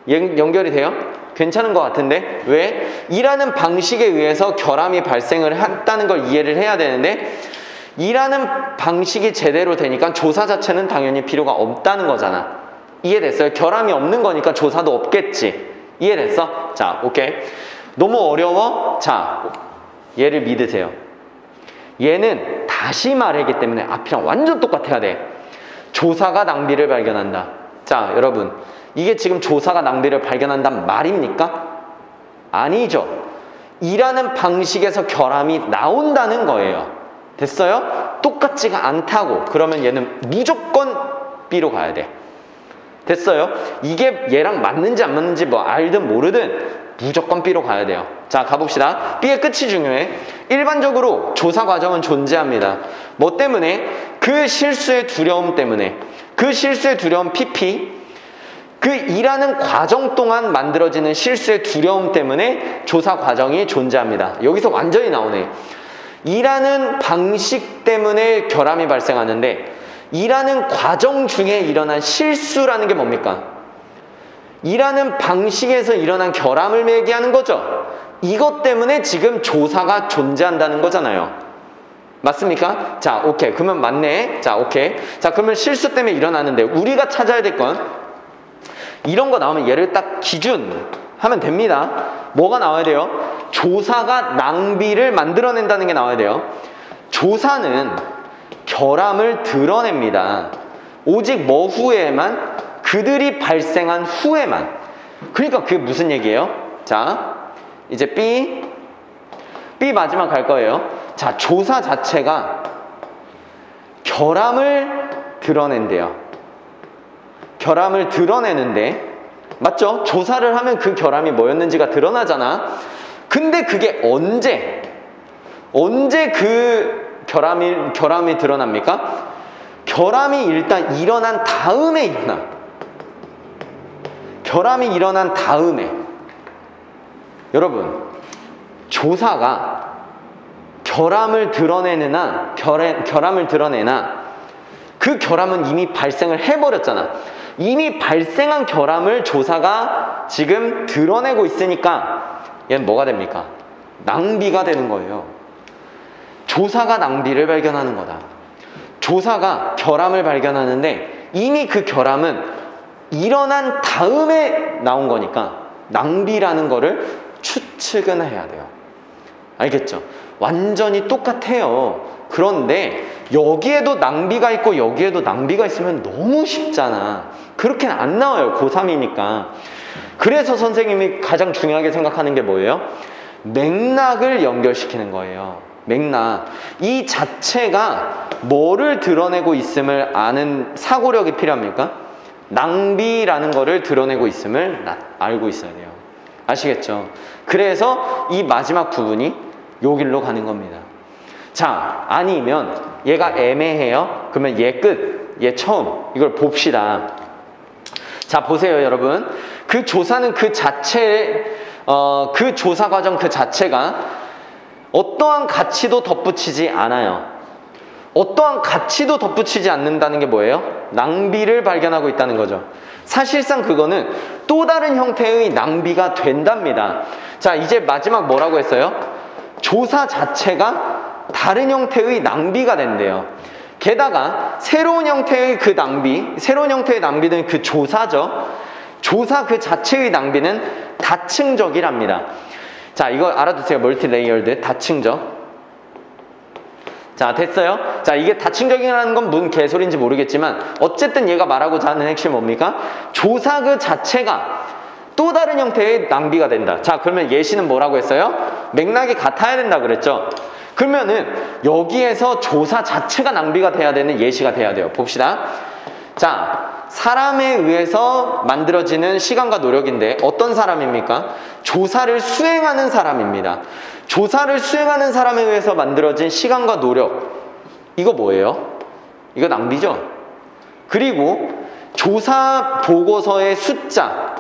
연결이 돼요? 괜찮은 것 같은데? 왜? 일하는 방식에 의해서 결함이 발생을 했다는 걸 이해를 해야 되는데 일하는 방식이 제대로 되니까 조사 자체는 당연히 필요가 없다는 거잖아. 이해됐어요? 결함이 없는 거니까 조사도 없겠지. 이해됐어? 자, 오케이. 너무 어려워? 자, 얘를 믿으세요. 얘는 다시 말하기 때문에 앞이랑 완전 똑같아야 돼. 조사가 낭비를 발견한다. 자, 여러분, 이게 지금 조사가 낭비를 발견한단 말입니까? 아니죠. 일하는 방식에서 결함이 나온다는 거예요. 됐어요? 똑같지가 않다고. 그러면 얘는 무조건 B로 가야 돼. 됐어요? 이게 얘랑 맞는지 안 맞는지 뭐 알든 모르든 무조건 B로 가야 돼요. 자, 가봅시다. B의 끝이 중요해. 일반적으로 조사 과정은 존재합니다. 뭐 때문에? 그 실수의 두려움 때문에. 그 실수의 두려움 PP, 그 일하는 과정 동안 만들어지는 실수의 두려움 때문에 조사 과정이 존재합니다. 여기서 완전히 나오네. 일하는 방식 때문에 결함이 발생하는데 일하는 과정 중에 일어난 실수라는 게 뭡니까? 일하는 방식에서 일어난 결함을 얘기하는 거죠. 이것 때문에 지금 조사가 존재한다는 거잖아요. 맞습니까? 자, 오케이. 그러면 맞네. 자, 오케이. 자, 그러면 실수 때문에 일어나는데 우리가 찾아야 될 건 이런 거 나오면 얘를 딱 기준 하면 됩니다. 뭐가 나와야 돼요? 조사가 낭비를 만들어낸다는 게 나와야 돼요. 조사는 결함을 드러냅니다. 오직 뭐 후에만? 그들이 발생한 후에만. 그러니까 그게 무슨 얘기예요? 자, 이제 B 마지막 갈 거예요. 자, 조사 자체가 결함을 드러낸대요. 결함을 드러내는데, 맞죠? 조사를 하면 그 결함이 뭐였는지가 드러나잖아. 근데 그게 언제 그 결함이 드러납니까? 결함이 일단 일어난 다음에 일어나. 결함이 일어난 다음에. 여러분, 조사가 결함을 드러내나 그 결함은 이미 발생을 해버렸잖아. 이미 발생한 결함을 조사가 지금 드러내고 있으니까 얘는 뭐가 됩니까? 낭비가 되는 거예요. 조사가 낭비를 발견하는 거다. 조사가 결함을 발견하는데 이미 그 결함은 일어난 다음에 나온 거니까 낭비라는 거를 추측은 해야 돼요. 알겠죠? 완전히 똑같아요. 그런데 여기에도 낭비가 있고 여기에도 낭비가 있으면 너무 쉽잖아. 그렇게는 안 나와요. 고3이니까. 그래서 선생님이 가장 중요하게 생각하는 게 뭐예요? 맥락을 연결시키는 거예요. 맥락. 이 자체가 뭐를 드러내고 있음을 아는 사고력이 필요합니까? 낭비라는 거를 드러내고 있음을 알고 있어야 돼요. 아시겠죠? 그래서 이 마지막 부분이 요 길로 가는 겁니다. 자, 아니면 얘가 애매해요. 그러면 얘 끝, 얘 처음. 이걸 봅시다. 자, 보세요, 여러분. 그 조사는 그 조사 과정 그 자체가 어떠한 가치도 덧붙이지 않아요. 어떠한 가치도 덧붙이지 않는다는 게 뭐예요? 낭비를 발견하고 있다는 거죠. 사실상 그거는 또 다른 형태의 낭비가 된답니다. 자, 이제 마지막 뭐라고 했어요? 조사 자체가 다른 형태의 낭비가 된대요. 게다가 새로운 형태의 낭비는 그 조사죠. 조사 그 자체의 낭비는 다층적이랍니다. 자, 이거 알아두세요. 멀티레이어드, 다층적. 자, 됐어요? 자, 이게 다층적이라는 건 뭔 개소리인지 모르겠지만 어쨌든 얘가 말하고자 하는 핵심이 뭡니까? 조사 그 자체가 또 다른 형태의 낭비가 된다. 자, 그러면 예시는 뭐라고 했어요? 맥락이 같아야 된다 그랬죠? 그러면은 여기에서 조사 자체가 낭비가 돼야 되는 예시가 돼야 돼요. 봅시다. 자, 사람에 의해서 만들어지는 시간과 노력인데 어떤 사람입니까? 조사를 수행하는 사람입니다. 조사를 수행하는 사람에 의해서 만들어진 시간과 노력, 이거 뭐예요? 이거 낭비죠? 그리고 조사 보고서의 숫자,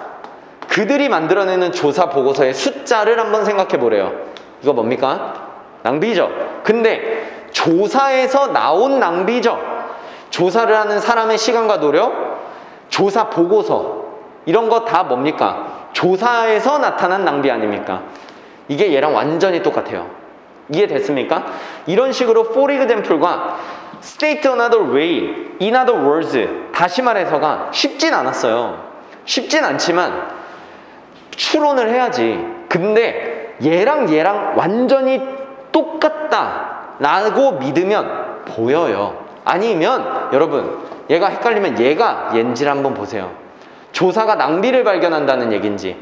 그들이 만들어내는 조사 보고서의 숫자를 한번 생각해 보래요. 이거 뭡니까? 낭비죠. 근데 조사에서 나온 낭비죠. 조사를 하는 사람의 시간과 노력, 조사 보고서, 이런 거 다 뭡니까? 조사에서 나타난 낭비 아닙니까? 이게 얘랑 완전히 똑같아요. 이해됐습니까? 이런 식으로 for example과 state another way, in other words, 다시 말해서가 쉽진 않았어요. 쉽진 않지만 추론을 해야지. 근데 얘랑 완전히 똑같다라고 믿으면 보여요. 아니면 여러분, 얘가 헷갈리면 얘인지를 한번 보세요. 조사가 낭비를 발견한다는 얘기인지,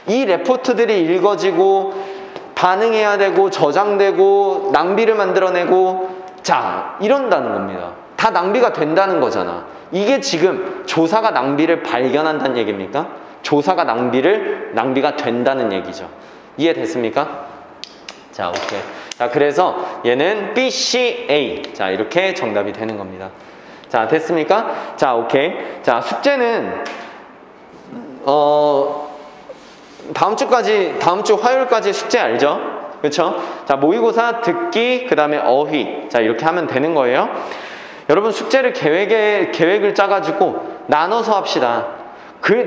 이 레포트들이 읽어지고 반응해야 되고 저장되고 낭비를 만들어내고, 자, 이런다는 겁니다. 다 낭비가 된다는 거잖아. 이게 지금 조사가 낭비를 발견한다는 얘기입니까? 조사가 낭비가 된다는 얘기죠. 이해됐습니까? 자, 오케이. 자, 그래서 얘는 B, C, A. 자, 이렇게 정답이 되는 겁니다. 자, 됐습니까? 자, 오케이. 자, 숙제는 다음 주 화요일까지 숙제 알죠? 그렇죠? 자, 모의고사 듣기, 그 다음에 어휘. 자, 이렇게 하면 되는 거예요. 여러분, 숙제를 계획을 짜가지고 나눠서 합시다.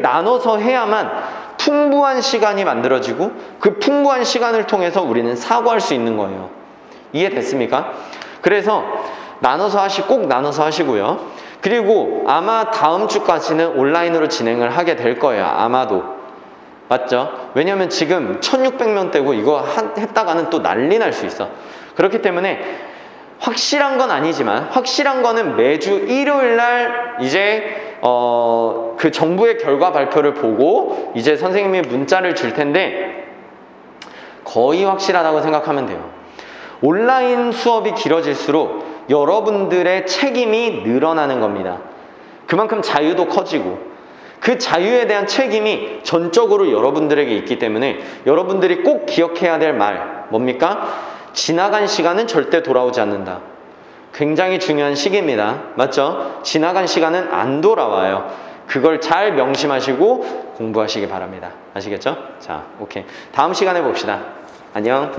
나눠서 해야만 풍부한 시간이 만들어지고 그 풍부한 시간을 통해서 우리는 사고할 수 있는 거예요. 이해됐습니까? 그래서 꼭 나눠서 하시고요. 그리고 아마 다음 주까지는 온라인으로 진행을 하게 될 거예요. 아마도. 맞죠? 왜냐면 지금 1600명대고 이거 했다가는 또 난리 날 수 있어. 그렇기 때문에 확실한 건 아니지만 확실한 거는 매주 일요일 날 이제 그 정부의 결과 발표를 보고 이제 선생님이 문자를 줄 텐데 거의 확실하다고 생각하면 돼요. 온라인 수업이 길어질수록 여러분들의 책임이 늘어나는 겁니다. 그만큼 자유도 커지고 그 자유에 대한 책임이 전적으로 여러분들에게 있기 때문에 여러분들이 꼭 기억해야 될 말 뭡니까? 지나간 시간은 절대 돌아오지 않는다. 굉장히 중요한 시기입니다. 맞죠? 지나간 시간은 안 돌아와요. 그걸 잘 명심하시고 공부하시기 바랍니다. 아시겠죠? 자, 오케이. 다음 시간에 봅시다. 안녕.